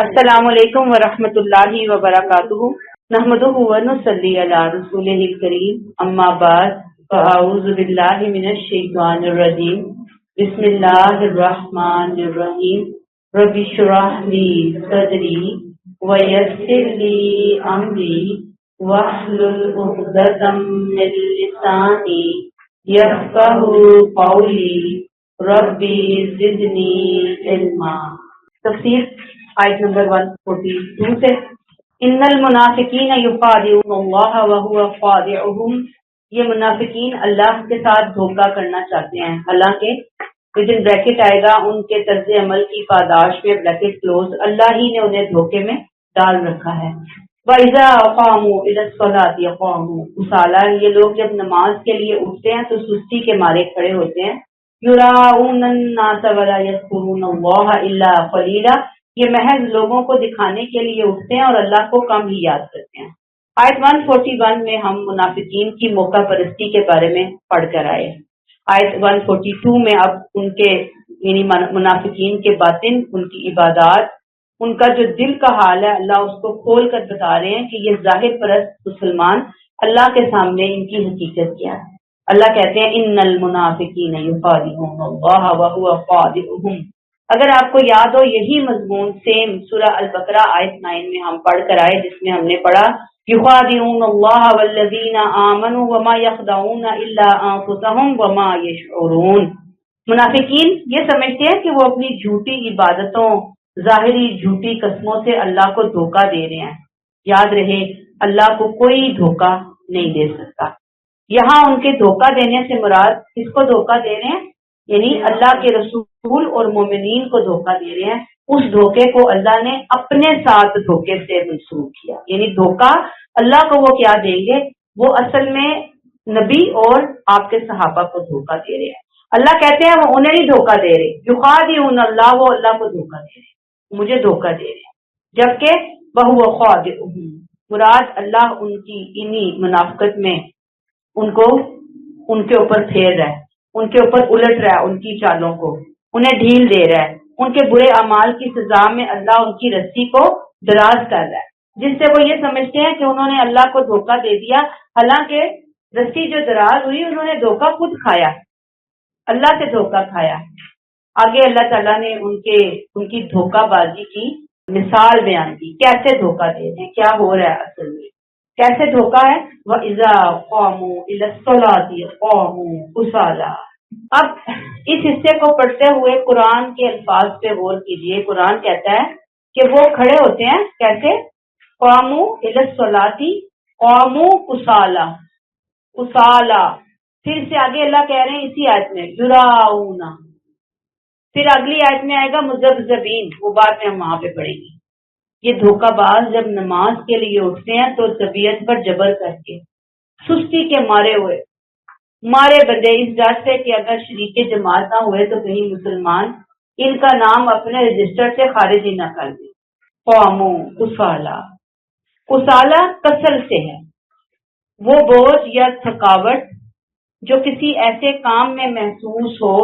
السلام علیکم ورحمۃ اللہ وبرکاتہ نحمدہ ونصلی علی رسولہ الکریم اما بعد فاعوذ باللہ من الشیطان الرجیم بسم اللہ الرحمن الرحیم رب اشرح لی صدری ویسر لی امری واحلل عقدۃ من لسانی یفقہوا قولی ربی زدنی علما۔ تفسیر آیت نمبر 142 سے ان المنافقین یخادعون اللہ وهو خادعهم، یہ منافقین اللہ کے ساتھ دھوکہ کرنا چاہتے ہیں، حالانکہ ویدن بریکٹ آئے گا ان کے طرز عمل کی پاداش میں بریکٹ کلوز، اللہ ہی نے انہیں دھوکے میں ڈال رکھا ہے۔ وَإِذَا قَامُوا إِلَى الصَّلَاةِ قَامُوا كُسَالَىٰ، یہ لوگ جب نماز کے لیے اٹھتے ہیں تو سستی کے مارے کھڑے ہوتے ہیں۔ يُرَاءُونَ النَّاسَ وَلَا يَذْكُرُونَ اللَّهَ إِلَّا قَلِيلًا، یہ محض لوگوں کو دکھانے کے لیے اٹھتے ہیں اور اللہ کو کم ہی یاد کرتے ہیں۔ آیت 141 میں ہم منافقین کی موقع پرستی کے بارے میں پڑھ کر آئے۔ آیت 142 میں اب ان کے یعنی منافقین کے باطن، ان کی عبادات، ان کا جو دل کا حال ہے، اللہ اس کو کھول کر بتا رہے ہیں کہ یہ ظاہر پرست مسلمان اللہ کے سامنے ان کی حقیقت کیا ہے۔ اللہ کہتے ہیں ان المنافقین یخادعون اللہ وهو خادعهم۔ اگر آپ کو یاد ہو یہی مضمون سیم سورہ البقرہ آیت 9 میں ہم پڑھ کر آئے، جس میں ہم نے پڑھا یخادعون اللہ والذین آمنوا وما یخدعون الا انفسهم وما یشعرون۔ منافقین یہ سمجھتے ہیں کہ وہ اپنی جھوٹی عبادتوں، ظاہری جھوٹی قسموں سے اللہ کو دھوکہ دے رہے ہیں۔ یاد رہے اللہ کو کوئی دھوکہ نہیں دے سکتا۔ یہاں ان کے دھوکہ دینے سے مراد کس کو دھوکہ دے رہے ہیں؟ یعنی اللہ کے رسول اور مومنین کو دھوکہ دے رہے ہیں۔ اس دھوکے کو اللہ نے اپنے ساتھ دھوکے سے منسوخ کیا، یعنی دھوکہ اللہ کو وہ کیا دیں گے؟ وہ اصل میں نبی اور آپ کے صحابہ کو دھوکہ دے رہے ہیں۔ اللہ کہتے ہیں وہ انہیں نہیں دھوکہ دے رہے، یخادعون اللہ، وہ اللہ کو دھوکہ دے رہے، مجھے دھوکہ دے رہے ہیں، جبکہ وہو خادعهم، مراد اللہ ان کی انہی منافقت میں ان کے اوپر پھیر رہا ہے، ان کے اوپر الٹ رہا ہے، ان کی چالوں کو انہیں ڈھیل دے رہا ہے، ان کے برے اعمال کی سزا میں اللہ ان کی رسی کو دراز کر رہا ہے، جس سے وہ یہ سمجھتے ہیں کہ انہوں نے اللہ کو دھوکہ دے دیا، حالانکہ رسی جو دراز ہوئی انہوں نے دھوکہ خود کھایا، اللہ سے دھوکہ کھایا۔ آگے اللہ تعالیٰ نے ان کی دھوکہ بازی کی مثال بیان کی، کیسے دھوکہ دے رہے ہیں، کیا ہو رہا ہے اصل میں، کیسے دھوکہ ہے۔ وَإِذَا قَامُوا إِلَى الصَّلَاةِ قَامُوا كُسَالَىٰ۔ اب اس حصے کو پڑھتے ہوئے قرآن کے الفاظ پہ غور کیجئے۔ قرآن کہتا ہے کہ وہ کھڑے ہوتے ہیں کیسے؟ قَامُوا إِلَى الصَّلَاةِ قَامُوا كُسَالَىٰ، کسالہ۔ پھر سے آگے اللہ کہہ رہے ہیں اسی آیت میں یراؤنا، پھر اگلی آیت میں آئے گا مذبذبین، وہ بعد میں ہم وہاں پہ پڑھیں گے۔ یہ دھوکہ باز جب نماز کے لیے اٹھتے ہیں تو طبیعت پر جبر کر کے، سستی کے مارے ہوئے، مارے بندے اس ڈر سے کہ اگر شریک جماعت نہ ہوئے تو کہیں مسلمان ان کا نام اپنے رجسٹر سے خارج ہی نہ کر دیں۔ قوموں کسالہ، کسالہ کسل سے ہے، وہ بوجھ یا تھکاوٹ جو کسی ایسے کام میں محسوس ہو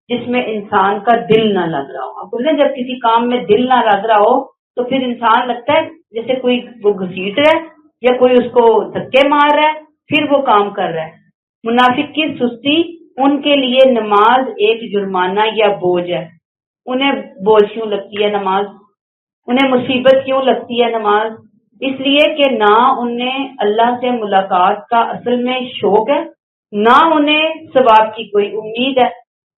جس میں انسان کا دل نہ لگ رہا ہو۔ بولے جب کسی کام میں دل نہ لگ رہا ہو تو پھر انسان لگتا ہے جیسے کوئی وہ گھسیٹ رہا ہے یا کوئی اس کو دھکے مار رہا ہے پھر وہ کام کر رہا ہے۔ منافق کی سستی، ان کے لیے نماز ایک جرمانہ یا بوجھ ہے۔ انہیں بوجھ کیوں لگتی ہے نماز؟ انہیں مصیبت کیوں لگتی ہے نماز؟ اس لیے کہ نہ انہیں اللہ سے ملاقات کا اصل میں شوق ہے، نہ انہیں ثواب کی کوئی امید ہے۔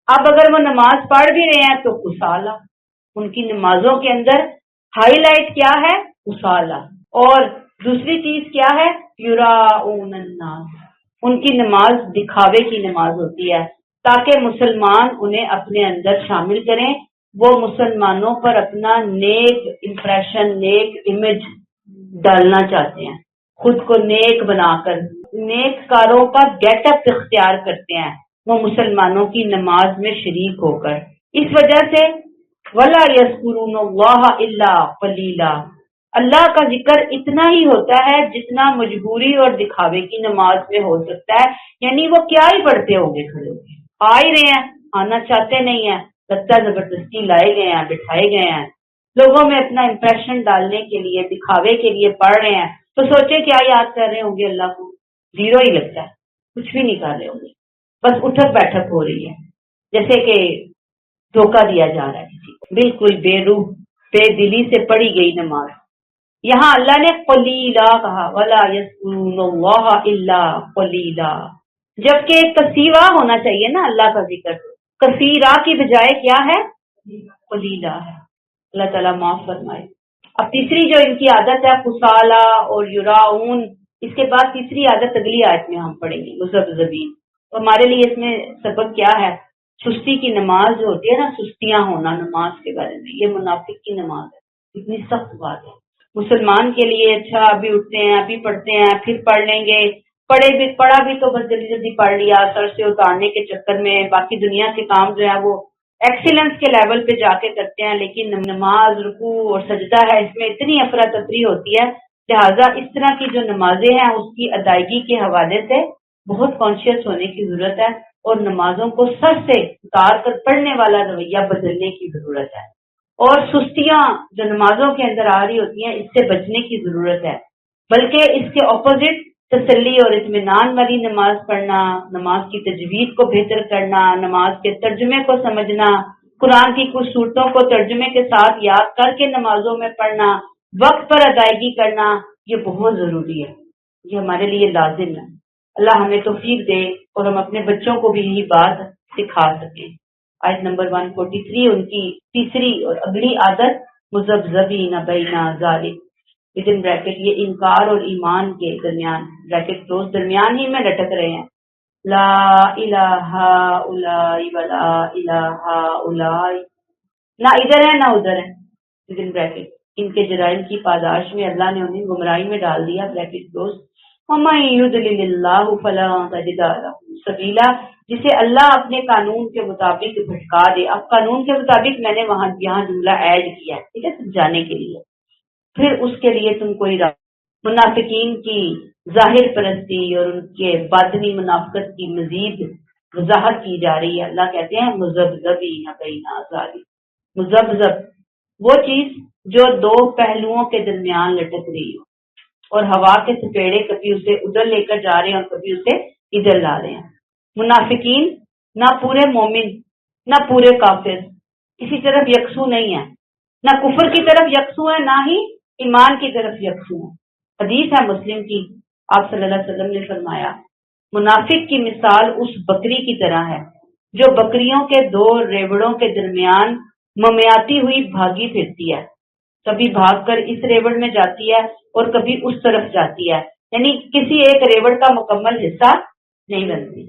اب اگر وہ نماز پڑھ بھی رہے ہیں تو کسالہ، ان کی نمازوں کے اندر ہائی لائٹ کیا ہے؟ کسالہ۔ اور دوسری چیز کیا ہے؟ یراؤن الناس، ان کی نماز دکھاوے کی نماز ہوتی ہے تاکہ مسلمان انہیں اپنے اندر شامل کریں، وہ مسلمانوں پر اپنا نیک امپریشن، نیک امیج ڈالنا چاہتے ہیں، خود کو نیک بنا کر نیک کاروں کا گیٹ اپ اختیار کرتے ہیں وہ مسلمانوں کی نماز میں شریک ہو کر۔ اس وجہ سے وَلَا يَذْكُرُونَ اللَّهَ إِلَّا قَلِيلًا، اللہ کا ذکر اتنا ہی ہوتا ہے جتنا مجبوری اور دکھاوے کی نماز میں ہو سکتا ہے، یعنی وہ کیا ہی پڑھتے ہوں گے، کھڑے ہو کے آ ہی رہے ہیں، آنا چاہتے نہیں ہیں، لگتا ہے زبردستی لائے گئے ہیں، بٹھائے گئے ہیں، لوگوں میں اپنا امپریشن ڈالنے کے لیے، دکھاوے کے لیے پڑھ رہے ہیں تو سوچے کیا یاد کر رہے ہوں گے اللہ کو؟ زیرو ہی لگتا ہے، کچھ بھی نہیں کر رہے ہوں گے، بس اٹھک بیٹھک ہو رہی ہے، جیسے کہ دھوکہ دیا جا رہا ہے کسی کو، بالکل بے روح بے دلی سے پڑھی گئی نماز۔ یہاں اللہ نے قلیلا کہا، ولا یذکرون اللہ الا قلیلا، جبکہ کثیرا ہونا چاہیے نا اللہ کا ذکر، کثیرا کی بجائے کیا ہے؟ قلیلا ہے۔ اللہ تعالیٰ معاف فرمائے۔ اب تیسری جو ان کی عادت ہے خسالہ اور یراؤن، اس کے بعد تیسری عادت اگلی آیت میں ہم پڑھیں گے، مذبذبین۔ تو ہمارے لیے اس میں سبق کیا ہے؟ سستی کی نماز جو ہوتی ہے نا، سستیاں ہونا نماز کے بارے میں، یہ منافق کی نماز ہے، اتنی سخت بات ہے۔ مسلمان کے لیے اچھا ابھی اٹھتے ہیں، ابھی پڑھتے ہیں، پھر پڑھ لیں گے، پڑھا بھی تو بس جلدی جلدی پڑھ لیا سر سے اتارنے کے چکر میں، باقی دنیا کے کام جو ہے وہ ایکسیلنس کے لیول پہ جا کے کرتے ہیں، لیکن نماز رکوع اور سجدہ ہے، اس میں اتنی افراتفری ہوتی ہے، لہٰذا اس طرح کی جو نمازیں ہیں اس کی ادائیگی کے حوالے سے بہت کانشیس ہونے کی ضرورت ہے، اور نمازوں کو سر سے اتار کر پڑھنے والا رویہ بدلنے کی ضرورت ہے، اور سستیاں جو نمازوں کے اندر آ رہی ہوتی ہیں اس سے بچنے کی ضرورت ہے، بلکہ اس کے اپوزٹ تسلی اور اطمینان والی نماز پڑھنا، نماز کی تجوید کو بہتر کرنا، نماز کے ترجمے کو سمجھنا، قرآن کی کچھ صورتوں کو ترجمے کے ساتھ یاد کر کے نمازوں میں پڑھنا، وقت پر ادائیگی کرنا، یہ بہت ضروری ہے، یہ ہمارے لیے لازم ہے۔ اللہ ہمیں توفیق دے اور ہم اپنے بچوں کو بھی یہی بات سکھا سکیں۔ آیت نمبر 143 ان کی تیسری اور اگلی عادت مذبذبین بین ذالک، ودن بریکٹ یہ انکار اور ایمان کے درمیان، بریکٹ کلوز، درمیان ہی میں لٹک رہے ہیں، لا الہ الا ولا الہ الا، نہ ادھر ہے نہ ادھر ہے، ودن بریکٹ ان کے جرائم کی پاداش میں اللہ نے انہیں گمراہی میں ڈال دیا، بریکٹ کلوز، وَمَن يُضْلِلِ اللَّهُ فَلَن تَجِدَ لَهُ سَبِيلًا، جسے اللہ اپنے قانون کے مطابق بھٹکا دے۔ اب قانون کے مطابق میں نے یہاں جملہ ایڈ کیا ہے، ٹھیک ہے، سمجھانے کے لیے، پھر اس کے لیے تم کوئی راہ۔ منافقین کی ظاہر پرستی اور ان کے باطنی منافقت کی مزید وضاحت کی جا رہی ہے۔ اللہ کہتے ہیں مذبذبین بین ذالک، مذبذب وہ چیز جو دو پہلوؤں کے درمیان لٹک رہی ہو، اور ہوا کے سپیڑے کبھی اسے ادھر لے کر جا رہے ہیں اور کبھی اسے ادھر لا رہے ہیں۔ منافقین نہ پورے مومن نہ پورے کافر کسی طرف یکسو نہیں ہے، نہ کفر کی طرف یکسو ہے نہ ہی ایمان کی طرف یکسو ہے۔ حدیث ہے مسلم کی، آپ صلی اللہ علیہ وسلم نے فرمایا، منافق کی مثال اس بکری کی طرح ہے جو بکریوں کے دو ریوڑوں کے درمیان ممیاتی ہوئی بھاگی پھرتی ہے، کبھی بھاگ کر اس ریوڑ میں جاتی ہے اور کبھی اس طرف جاتی ہے، یعنی کسی ایک ریوڑ کا مکمل حصہ نہیں بنتی۔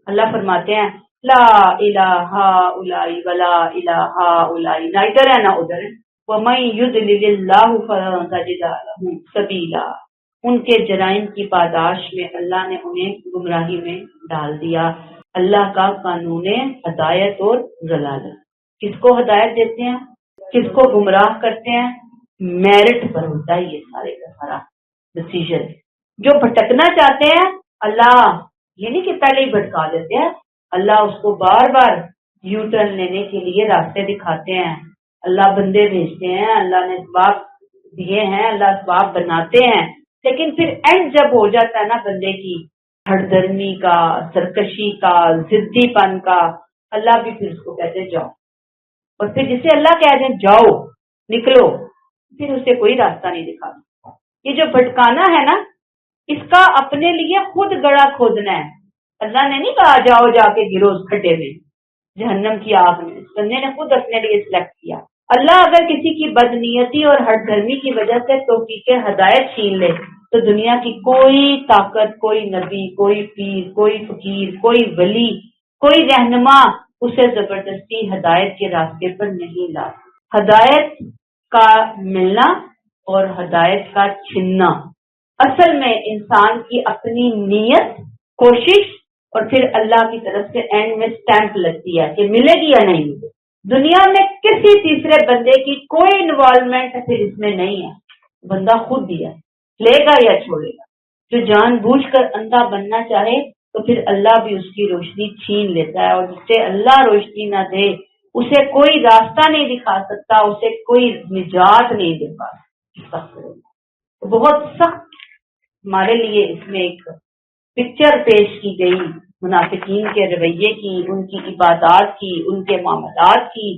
اللہ فرماتے ہیں لا الہ الا ولا الہ الا، نہ ادھر ہے نہ ادھر ہے، وَمَن يُضْلِلِ اللَّهُ فَلَن تَجِدَ لَهُ سَبِيلًا، ان کے جرائم کی پاداش میں اللہ نے انہیں گمراہی میں ڈال دیا۔ اللہ کا قانون ہدایت اور ضلالت، کس کو ہدایت دیتے ہیں کس کو گمراہ کرتے ہیں، میرٹ پر ہوتا ہے یہ سارے کا سارا ڈسیزن۔ جو بھٹکنا چاہتے ہیں اللہ یہ نہیں کہ پہلے ہی بھٹکا دیتے ہیں، اللہ اس کو بار بار یو ٹرن لینے کے لیے راستے دکھاتے ہیں، اللہ بندے بھیجتے ہیں، اللہ نے اسباب دیے ہیں، اللہ اسباب بناتے ہیں، لیکن پھر اینڈ جب ہو جاتا ہے نا بندے کی ہٹ درمی کا، سرکشی کا، ضدی پن کا، اللہ بھی پھر اس کو کہتے ہیں جاؤ، اور پھر جسے اللہ کہہ دیں جاؤ نکلو، پھر اسے کوئی راستہ نہیں دکھا سکتا۔ یہ جو بھٹکانا ہے نا، اس کا اپنے لیے خود گڑا کھودنا ہے۔ اللہ نے نہیں کہا جاؤ جا کے گرو اس کھڈے میں، جہنم کی آگ میں، بندے نے خود اپنے لیے سلیکٹ کیا۔ اللہ اگر کسی کی بدنیتی اور ہٹ دھرمی کی وجہ سے توفیق ہدایت چھین لے تو دنیا کی کوئی طاقت، کوئی نبی، کوئی پیر، کوئی فقیر، کوئی ولی، کوئی رہنما اسے زبردستی ہدایت کے راستے پر نہیں لا۔ ہدایت کا ملنا اور ہدایت کا چھننا اصل میں انسان کی اپنی نیت، کوشش، اور پھر اللہ کی طرف سے اینڈ میں سٹیمپ لگتی ہے کہ ملے گی یا نہیں ملے۔ دنیا میں کسی تیسرے بندے کی کوئی انوالومنٹ پھر اس میں نہیں ہے، بندہ خود دیا لے گا یا چھوڑے گا۔ جو جان بوجھ کر اندھا بننا چاہے تو پھر اللہ بھی اس کی روشنی چھین لیتا ہے، اور جس سے اللہ روشنی نہ دے اسے کوئی راستہ نہیں دکھا سکتا، اسے کوئی نجات نہیں دے پاتا۔ بہت سخت ہمارے لیے اس میں ایک پکچر پیش کی گئی منافقین کے رویے کی، ان کی عبادات کی، ان کے معاملات کی۔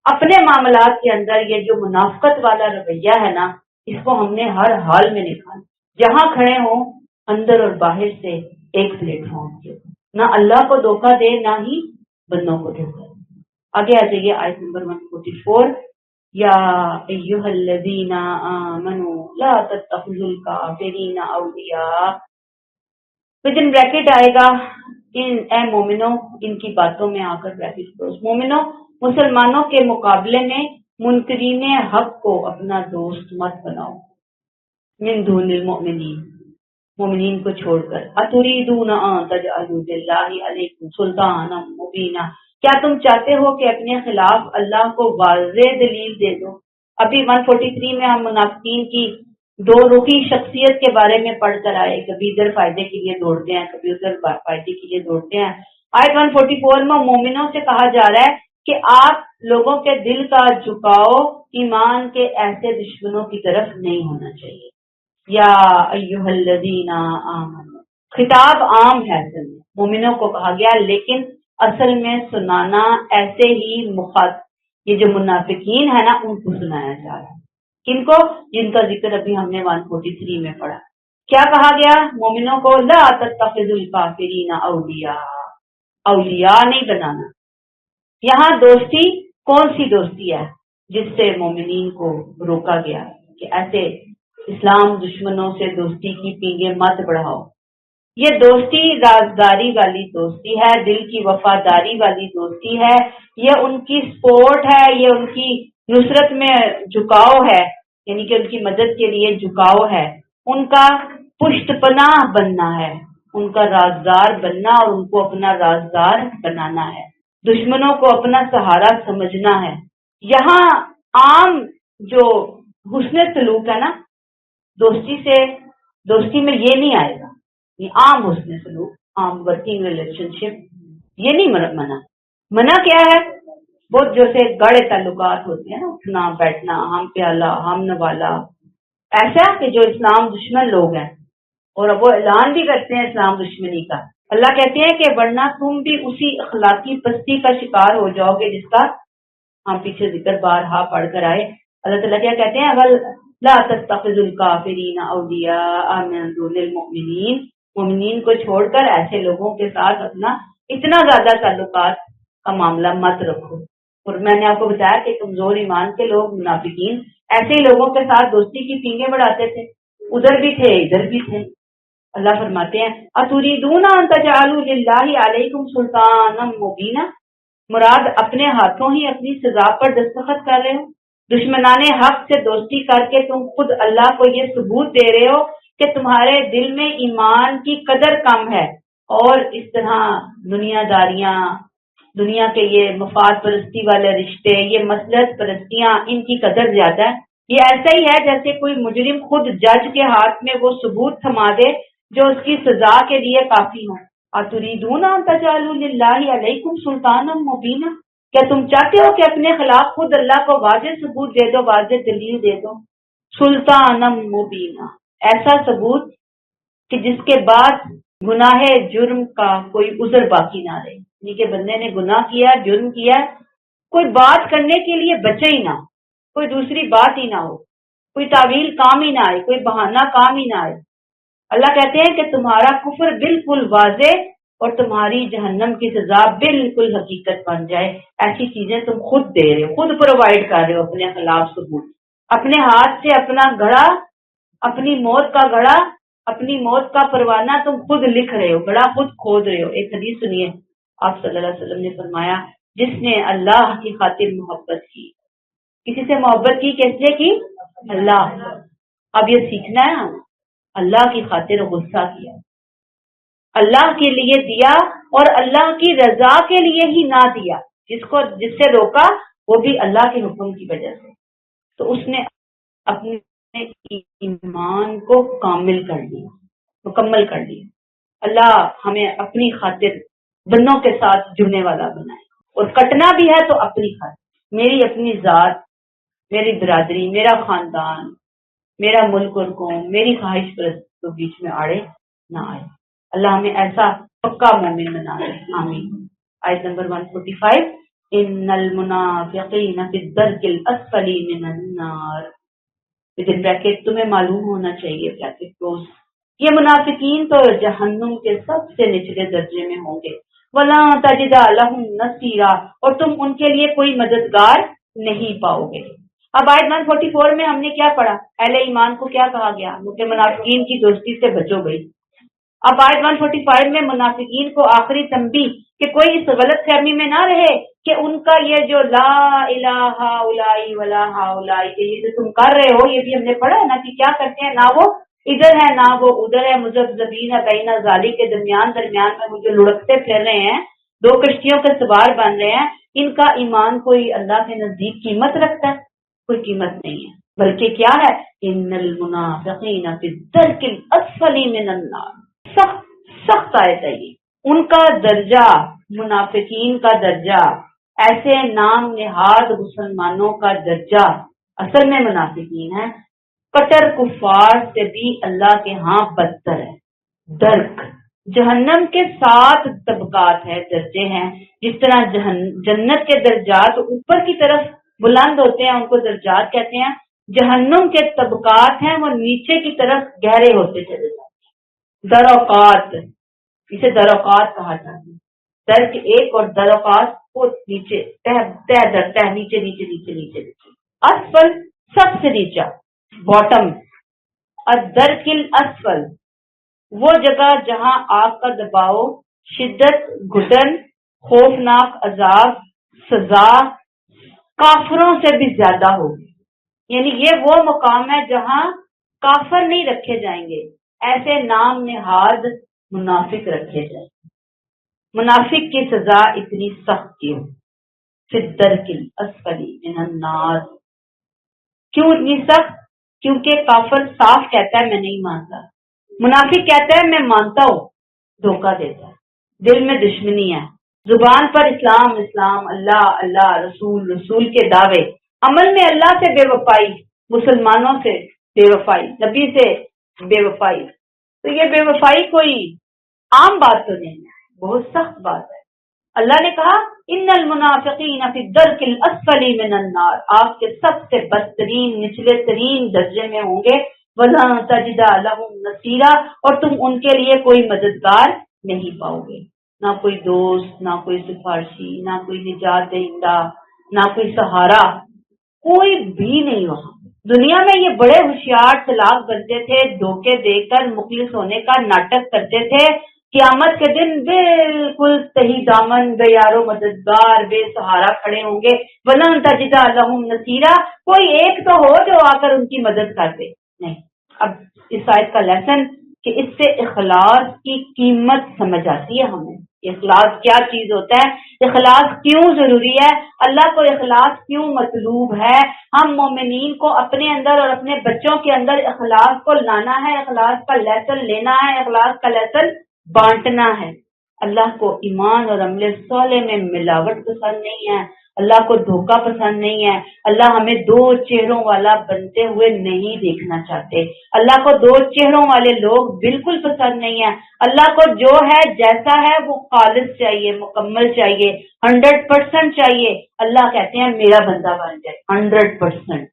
اپنے معاملات کے اندر یہ جو منافقت والا رویہ ہے نا، اس کو ہم نے ہر حال میں نکالا، جہاں کھڑے ہوں اندر اور باہر سے ایک پلیٹ فارم کے، نہ اللہ کو دھوکہ دے نہ ہی بندوں کو دھوکہ دے۔ آگے آ جائیے آیت نمبر 144، یا ایھا الذین آمنوا لا تتخذوا الکافرین اولیاء، وجن بریکٹ آئے گا اے مومنوں، ان کی باتوں میں آ کر بریکٹ کلوز، مومنوں مسلمانوں کے مقابلے میں منکرین حق کو اپنا دوست مت بناؤ، من دون المؤمنین، مومنین کو چھوڑ کر، اتریدون ان تجعلوا للہ علیکم سلطانا مبینا، کیا تم چاہتے ہو کہ اپنے خلاف اللہ کو واضح دلیل دے دو؟ ابھی 143 میں ہم منافقین کی دو رخی شخصیت کے بارے میں پڑھ کر آئے، کبھی ادھر فائدے کے لیے دوڑتے ہیں، کبھی ادھر فائدے کے لیے دوڑتے ہیں۔ آیت 144 میں مومنوں سے کہا جا رہا ہے کہ آپ لوگوں کے دل کا جھکاؤ ایمان کے ایسے دشمنوں کی طرف نہیں ہونا چاہیے۔ یا ایھا الذین آمنوا، خطاب عام ہے، اصل میں مومنوں کو کہا گیا، لیکن اصل میں سنانا ایسے ہی یہ جو منافقین ہے نا ان کو سنایا جا رہا ہے۔ کن کو؟ جن کا ذکر ابھی ہم نے 143 میں پڑھا۔ کیا کہا گیا؟ مومنوں کو لا تتخذوا الکافرین اولیاء، اولیاء نہیں بنانا۔ یہاں دوستی کون سی دوستی ہے جس سے مومنین کو روکا گیا کہ ایسے اسلام دشمنوں سے دوستی کی پینگیں مت بڑھاؤ؟ یہ دوستی رازداری والی دوستی ہے، دل کی وفاداری والی دوستی ہے، یہ ان کی سپورٹ ہے، یہ ان کی نصرت میں جھکاؤ ہے، یعنی کہ ان کی مدد کے لیے جھکاؤ ہے، ان کا پشت پناہ بننا ہے، ان کا رازدار بننا اور ان کو اپنا رازدار بنانا ہے، دشمنوں کو اپنا سہارا سمجھنا ہے۔ یہاں عام جو حسن سلوک ہے نا، دوستی میں یہ نہیں آئے گا، یہ عام حسن سلوک، عام ورکنگ ریلیشن شپ، یہ نہیں منع کیا ہے؟ بہت جیسے گاڑے تعلقات ہوتے ہیں نا، اٹھنا بیٹھنا، ہم پیالہ ہم نوالا، ایسا کہ جو اسلام دشمن لوگ ہیں اور اب وہ اعلان بھی کرتے ہیں اسلام دشمنی کا، اللہ کہتے ہیں کہ ورنہ تم بھی اسی اخلاقی پستی کا شکار ہو جاؤ گے جس کا ہم پیچھے ذکر بارہا پڑھ کر آئے۔ اللہ تعالیٰ کیا کہتے ہیں؟ لا تتخذوا الکافرین اولیاء من دون المؤمنین، مومنین کو چھوڑ کر ایسے لوگوں کے ساتھ اپنا اتنا زیادہ تعلقات کا معاملہ مت رکھو۔ اور میں نے آپ کو بتایا کہ کمزور ایمان کے لوگ منافقین ایسے ہی لوگوں کے ساتھ دوستی کی پینگیں بڑھاتے تھے، ادھر بھی تھے ادھر بھی تھے۔ اللہ فرماتے ہیں اتریدون ان تجعلوا للہ علیکم سلطانا مبینا، مراد اپنے ہاتھوں ہی اپنی سزا پر دستخط کر رہے ہو؟ دشمنان حق سے دوستی کر کے تم خود اللہ کو یہ ثبوت دے رہے ہو کہ تمہارے دل میں ایمان کی قدر کم ہے، اور اس طرح دنیا داریاں، دنیا کے یہ مفاد پرستی والے رشتے، یہ مصلحت پرستیاں، ان کی قدر زیادہ ہے۔ یہ ایسا ہی ہے جیسے کوئی مجرم خود جج کے ہاتھ میں وہ ثبوت تھما دے جو اس کی سزا کے لیے کافی ہو۔ اتریدون ان تجعلوا للہ علیکم سلطانا مبینا، کیا تم چاہتے ہو کہ اپنے خلاف خود اللہ کو واضح ثبوت دے دو، واضح دلیل دے دو؟ سلطانا مبینا، ایسا ثبوت کہ جس کے بعد گناہ جرم کا کوئی عذر باقی نہ رہے، یعنی کہ بندے نے گناہ کیا، جرم کیا، کوئی بات کرنے کے لیے بچے ہی نہ، کوئی دوسری بات ہی نہ ہو، کوئی تعویل کام ہی نہ آئے، کوئی بہانہ کام ہی نہ آئے۔ اللہ کہتے ہیں کہ تمہارا کفر بالکل واضح اور تمہاری جہنم کی سزا بالکل حقیقت بن جائے، ایسی چیزیں تم خود دے رہے ہو، خود پرووائڈ کر رہے ہو اپنے خلاف ثبوت، اپنے ہاتھ سے اپنا گھڑا، اپنی موت کا گھڑا، اپنی موت کا پروانہ تم خود لکھ رہے ہو، گھڑا خود کھود رہے ہو۔ ایک حدیث سنیے، آپ صلی اللہ علیہ وسلم نے فرمایا جس نے اللہ کی خاطر محبت کی، کسی سے محبت کی، کس لیے کی؟ اللہ۔ اب یہ سیکھنا ہے ہم، اللہ کی خاطر غصہ کیا، اللہ کے لیے دیا اور اللہ کی رضا کے لیے ہی نہ دیا، جس سے روکا وہ بھی اللہ کے حکم کی وجہ سے، تو اس نے اپنے ایمان کو کامل کر لیا، مکمل کر لیا۔ اللہ ہمیں اپنی خاطر بندوں کے ساتھ جڑنے والا بنائے۔ اور کٹنا بھی ہے تو اپنی خاطر، میری اپنی ذات، میری برادری، میرا خاندان، میرا ملک اور قوم، میری خواہش پرست بیچ میں آڑے نہ آئے۔ اللہ ہمیں ایسا پکا مومن بنا دے، آمین۔ آیت نمبر 145، ان المنافقین فی الدرک الاسفل من النار، بریکٹ تمہیں معلوم ہونا چاہیے، بریکٹ کلوز، یہ منافقین تو جہنم کے سب سے نچلے درجے میں ہوں گے، وَلَا تَجِدَ لَهُمْ نَصِيرًا، اور تم ان کے لیے کوئی مددگار نہیں پاؤ گے۔ اب آیت 144 میں ہم نے کیا پڑھا؟ اہل ایمان کو کیا کہا گیا کہ منافقین کی دوستی سے بچو گئی۔ اب آیت 145 میں منافقین کو آخری تنبیہ کہ کوئی اس غلط فہمی میں نہ رہے کہ ان کا یہ جو لا الہ الا ولا ہؤلاء، یہ جو تم کر رہے ہو، یہ بھی ہم نے پڑھا ہے نا کہ کیا کرتے ہیں، نہ وہ ادھر ہے نہ وہ ادھر ہے، مذبذبین بین ذالک کے درمیان میں وہ جو لڑکتے پھر رہے ہیں، دو کشتیوں کے سوار بن رہے ہیں، ان کا ایمان کوئی اللہ کے نزدیک قیمت رکھتا ہے؟ کوئی قیمت نہیں ہے، بلکہ کیا ہے، ان المنافقین فی الدرک الاسفل من النار، سخت سخت آیت ہے یہ۔ ان کا درجہ، منافقین کا درجہ، ایسے نام نہاد مسلمانوں کا درجہ اصل میں منافقین ہے، کٹر کفار سے بھی اللہ کے ہاں بدتر ہے۔ درک، جہنم کے 7 طبقات ہیں، درجے ہیں، جس طرح جنت کے درجات اوپر کی طرف بلند ہوتے ہیں ان کو درجات کہتے ہیں، جہنم کے طبقات ہیں وہ نیچے کی طرف گہرے ہوتے چلے جاتے ہیں، درکات، اسے درکات کہا جاتا ہے، درک ایک اور درکات وہ نیچے، تہ در تہ، نیچے نیچے نیچے نیچے نیچے، اسفل سب سے نیچا، باٹم، الدرک الاسفل وہ جگہ جہاں آگ کا دباؤ، شدت، گھٹن، خوفناک عذاب، سزا کافروں سے بھی زیادہ ہوگی، یعنی یہ وہ مقام ہے جہاں کافر نہیں رکھے جائیں گے، ایسے نام نہاد منافق رکھے جائیں گے۔ منافق کی سزا اتنی سخت کیوں؟ فی الدرک الاسفل من النار، کیوں اتنی سخت؟ کیونکہ کافر صاف کہتا ہے میں نہیں مانتا، منافق کہتا ہے میں مانتا ہوں، دھوکہ دیتا ہے، دل میں دشمنی ہے، زبان پر اسلام اسلام، اللہ اللہ، رسول رسول کے دعوے، عمل میں اللہ سے بے وفائی، مسلمانوں سے بے وفائی، نبی سے بے وفائی، تو یہ بے وفائی کوئی عام بات تو نہیں ہے، بہت سخت بات ہے۔ اللہ نے کہا ان المنافقین فی الدرک الاسفل من النار، آگ کے سب سے بدترین نچلے ترین درجے میں ہوں گے، وَلَا تَجِدَ لَهُمْ نَصِيرًا، اور تم ان کے لیے کوئی مددگار نہیں پاؤ گے، نہ کوئی دوست، نہ کوئی سفارشی، نہ کوئی نجات دہندہ، نہ کوئی سہارا، کوئی بھی نہیں وہاں۔ دنیا میں یہ بڑے ہوشیار چلاک بنتے تھے، دھوکے دے کر مخلص ہونے کا ناٹک کرتے تھے، قیامت کے دن بالکل صحیح دامن، بے یار و مددگار، بے سہارا کھڑے ہوں گے، وَلَن تَجِدَ لَهُمْ نَصِيرًا، کوئی ایک تو ہو جو آ کر ان کی مدد کر دے، نہیں۔ اب اس آیت کا لیسن کہ اس سے اخلاص کی قیمت سمجھ آتی ہے ہمیں، اخلاص کیا چیز ہوتا ہے، اخلاص کیوں ضروری ہے، اللہ کو اخلاص کیوں مطلوب ہے، ہم مومنین کو اپنے اندر اور اپنے بچوں کے اندر اخلاص کو لانا ہے، اخلاص کا لیسن لینا ہے، اخلاص کا لیسن بانٹنا ہے۔ اللہ کو ایمان اور عمل صالح میں ملاوٹ پسند نہیں ہے، اللہ کو دھوکہ پسند نہیں ہے، اللہ ہمیں 2 چہروں والا بنتے ہوئے نہیں دیکھنا چاہتے، اللہ کو 2 چہروں والے لوگ بالکل پسند نہیں ہے، اللہ کو جو ہے جیسا ہے وہ خالص چاہیے، مکمل چاہیے، 100% چاہیے۔ اللہ کہتے ہیں میرا بندہ بن جائے، 100%،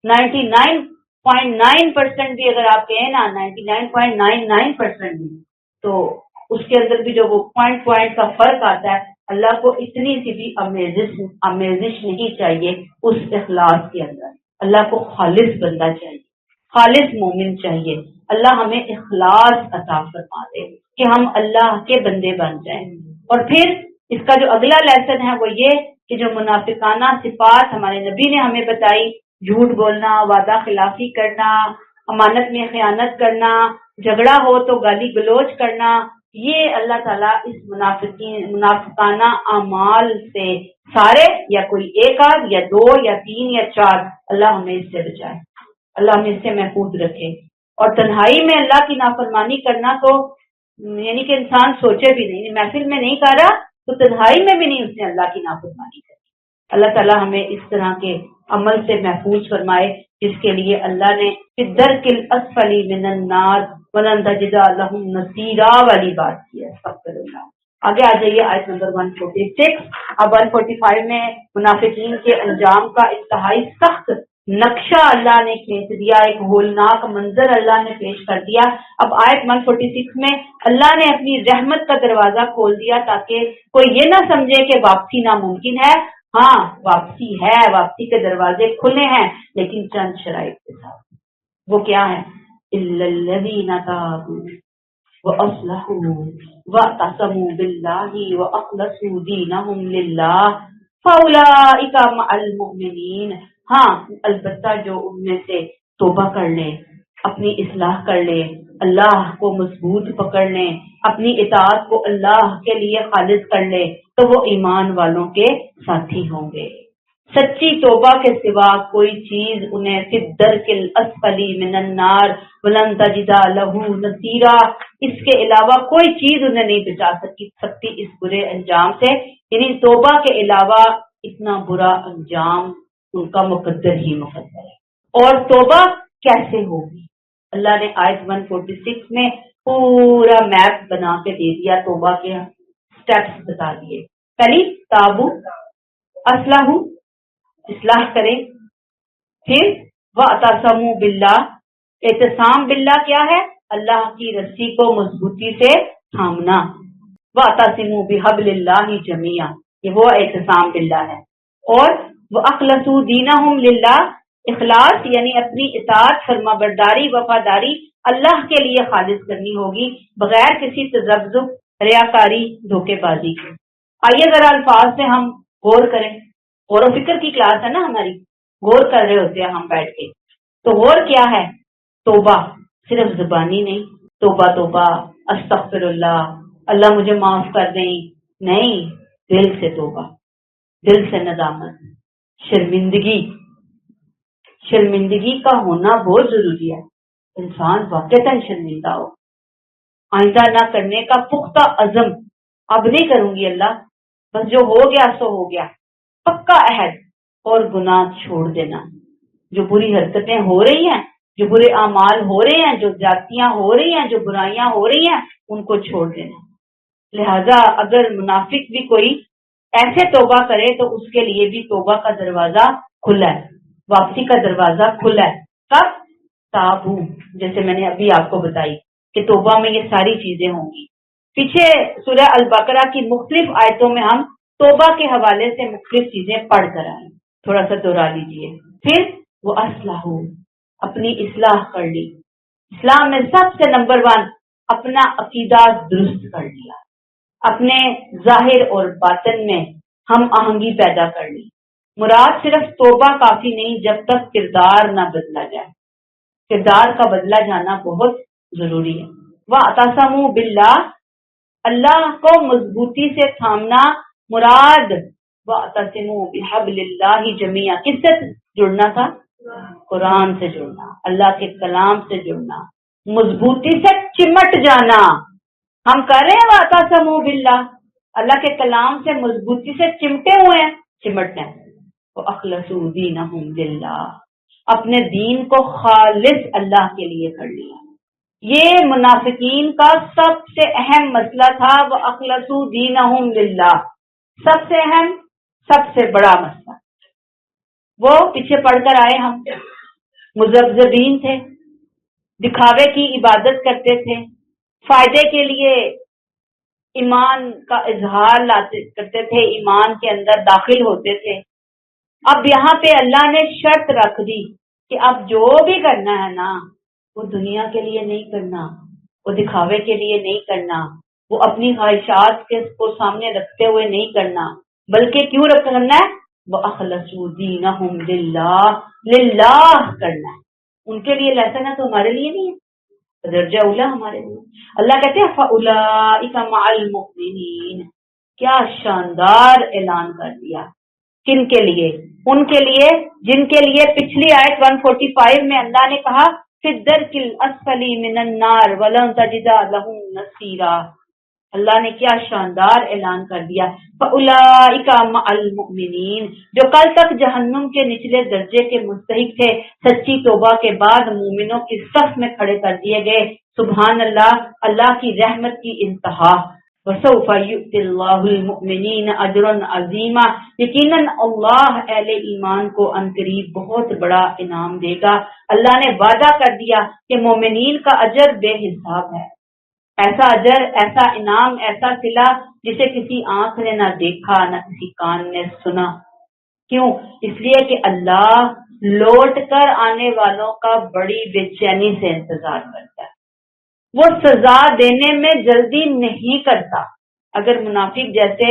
99.9% بھی اگر آپ کہیں نا، 99.99% بھی، تو اس کے اندر بھی جو وہ پوائنٹ کا فرق آتا ہے، اللہ کو اتنی سی بھی آمیزش نہیں چاہیے اس اخلاص کے اندر، اللہ کو خالص بندہ چاہیے، خالص مومن چاہیے۔ اللہ ہمیں اخلاص عطا فرما دے کہ ہم اللہ کے بندے بن جائیں۔ اور پھر اس کا جو اگلا لیسن ہے وہ یہ کہ جو منافقانہ صفات ہمارے نبی نے ہمیں بتائی، جھوٹ بولنا، وعدہ خلافی کرنا، امانت میں خیانت کرنا، جھگڑا ہو تو گالی گلوچ کرنا، یہ اللہ تعالیٰ اس منافقانہ اعمال سے سارے یا کوئی ایک آدھ یا 2 یا 3 یا 4، اللہ ہمیں اس سے بچائے، اللہ ہمیں اس سے محفوظ رکھے۔ اور تنہائی میں اللہ کی نافرمانی کرنا تو یعنی کہ انسان سوچے بھی نہیں، محفل میں نہیں کر رہا تو تنہائی میں بھی نہیں اس نے اللہ کی نافرمانی کری۔ اللہ تعالیٰ ہمیں اس طرح کے عمل سے محفوظ فرمائے جس کے لیے اللہ نے الدرک الاسفل من النار ولن تجد لهم نصیرا والی بات کی ہے۔ استغفر اللہ۔ آگے آ جائیے آیت نمبر 146۔ اب 145 میں منافقین کے انجام کا انتہائی سخت نقشہ اللہ نے کھینچ دیا، ایک ہولناک منظر اللہ نے پیش کر دیا۔ اب آیت 146 میں اللہ نے اپنی رحمت کا دروازہ کھول دیا تاکہ کوئی یہ نہ سمجھے کہ واپسی ناممکن ہے۔ ہاں واپسی ہے، واپسی کے دروازے کھلے ہیں، لیکن چند شرائط کے ساتھ۔ وہ کیا ہے؟ الا الذین تابوا واصلحوا واعتصموا باللہ واخلصوا دینہم للہ فاولئک مع المؤمنین۔ ہاں البتہ جو ان میں سے توبہ کر لیں، اپنی اصلاح کر لیں، اللہ کو مضبوط پکڑ لیں، اپنی اطاعت کو اللہ کے لیے خالص کر لیں، تو وہ ایمان والوں کے ساتھی ہوں گے۔ سچی توبہ کے سوا کوئی چیز انہیں فی الدرک الاسفل من النار ولن تجد لہ نصیرا، اس کے علاوہ کوئی چیز انہیں نہیں بچا سکتی اس برے انجام سے، یعنی توبہ کے علاوہ اتنا برا انجام ان کا مقدر ہی مقدر ہے۔ اور توبہ کیسے ہوگی؟ اللہ نے آیت 146 میں پورا میپ بنا کے دے دیا، توبہ کے سٹیپس بتا دیے۔ پہلی تابو، اصلاح، اصلاح کریں، پھر واعتصموا باللہ، اعتصام باللہ کیا ہے؟ اللہ کی رسی کو مضبوطی سے تھامنا، واعتصموا بحبل اللہ جمیعا، یہ وہ اعتصام باللہ ہے۔ اور واخلصوا دینہم للہ، اخلاص یعنی اپنی اطاعت، فرما برداری، وفاداری اللہ کے لیے خالص کرنی ہوگی بغیر کسی تذبذب، ریاکاری، دھوکے بازی کے۔ آئیے ذرا الفاظ سے ہم غور کریں، غور و فکر کی کلاس ہے نا ہماری، غور کر رہے ہوتے ہیں ہم بیٹھ کے۔ تو غور کیا ہے؟ توبہ صرف زبانی نہیں، توبہ توبہ استغفر اللہ، اللہ مجھے معاف کر دیں، نہیں، دل سے توبہ، دل سے ندامت، شرمندگی، شرمندگی کا ہونا بہت ضروری ہے، انسان واقعتاً شرمندہ ہو، آئندہ نہ کرنے کا پختہ عزم، اب نہیں کروں گی اللہ، بس جو ہو گیا سو ہو گیا، پکا عہد، اور گناہ چھوڑ دینا، جو بری حرکتیں ہو رہی ہیں، جو برے اعمال ہو رہے ہیں، جو زیادتیاں ہو رہی ہیں، جو برائیاں ہو رہی ہیں، ان کو چھوڑ دینا۔ لہذا اگر منافق بھی کوئی ایسے توبہ کرے تو اس کے لیے بھی توبہ کا دروازہ کھلا ہے، واپسی کا دروازہ کھلا ہے۔ کب؟ تابو، جیسے میں نے ابھی آپ کو بتائی کہ توبہ میں یہ ساری چیزیں ہوں گی۔ پیچھے سورہ البقرہ کی مختلف آیتوں میں ہم توبہ کے حوالے سے مختلف چیزیں پڑھ کر آئے، تھوڑا سا دہرا لیجیے۔ پھر وہ اصلاح، اپنی اصلاح کر لی، اسلام میں سب سے نمبر 1 اپنا عقیدہ درست کر لیا، اپنے ظاہر اور باطن میں ہم آہنگی پیدا کر لی۔ مراد صرف توبہ کافی نہیں جب تک کردار نہ بدلا جائے، کردار کا بدلا جانا بہت ضروری ہے۔ واعتصموا باللہ، اللہ کو مضبوطی سے تھامنا، مراد واعتصموا بحبل اللہ جمیعا، کس سے جڑنا تھا؟ قرآن سے جڑنا، اللہ کے کلام سے جڑنا، مضبوطی سے چمٹ جانا۔ ہم کر رہے ہیں واعتصموا باللہ، اللہ کے کلام سے مضبوطی سے چمٹے ہوئے ہیں، چمٹنا ہے۔ وَأَخْلَصُوا دِينَهُمْ لِلَّهِ، اپنے دین کو خالص اللہ کے لیے کر لیا۔ یہ منافقین کا سب سے اہم مسئلہ تھا، وَأَخْلَصُوا دِينَهُمْ لِلَّهِ، سب سے اہم، سب سے بڑا مسئلہ۔ وہ پیچھے پڑھ کر آئے، ہم مذبذبین تھے، دکھاوے کی عبادت کرتے تھے، فائدے کے لیے ایمان کا اظہار کرتے تھے، ایمان کے اندر داخل ہوتے تھے۔ اب یہاں پہ اللہ نے شرط رکھ دی کہ اب جو بھی کرنا ہے نا، وہ دنیا کے لیے نہیں کرنا، وہ دکھاوے کے لیے نہیں کرنا، وہ اپنی خواہشات کو سامنے رکھتے ہوئے نہیں کرنا، بلکہ کیوں کرنا ہے؟ وَأَخْلَصُوا دِينَهُمْ لِلَّهِ، للہ کرنا ہے، ان کے لیے لیسن ہے تو ہمارے لیے نہیں ہے، درجہ اولا ہمارے لیے۔ اللہ کہتے ہیں فَأُولَئِكَ مَعَ الْمُؤْمِنِينَ، کیا شاندار اعلان کر دیا، کن کے لیے؟ ان کے لیے جن کے لیے پچھلی آیت 145 میں اللہ نے کہا فِي الدَّرْكِ الْأَسْفَلِ مِنَ النَّارِ وَلَن تَجِدَ لَهُمْ نَصِيرًا، اللہ نے کیا شاندار اعلان کر دیا، فَأُولَٰئِکَ مَعَ الْمُؤْمِنِينَ، جو کل تک جہنم کے نچلے درجے کے مستحق تھے، سچی توبہ کے بعد مومنوں کی صف میں کھڑے کر دیے گئے۔ سبحان اللہ، اللہ کی رحمت کی انتہا۔ وَسَوْفَ يُؤْتِ اللَّهُ الْمُؤْمِنِينَ أَجْرًا عَظِيمًا، یقیناً اللہ اہل ایمان کو عنقریب بہت بڑا انعام دے گا۔ اللہ نے وعدہ کر دیا کہ مومنین کا اجر بے حساب ہے، ایسا اجر، ایسا انعام، ایسا صلہ جسے کسی آنکھ نے نہ دیکھا نہ کسی کان نے سنا۔ کیوں؟ اس لیے کہ اللہ لوٹ کر آنے والوں کا بڑی بے چینی سے انتظار کرتا ہے، وہ سزا دینے میں جلدی نہیں کرتا۔ اگر منافق جیسے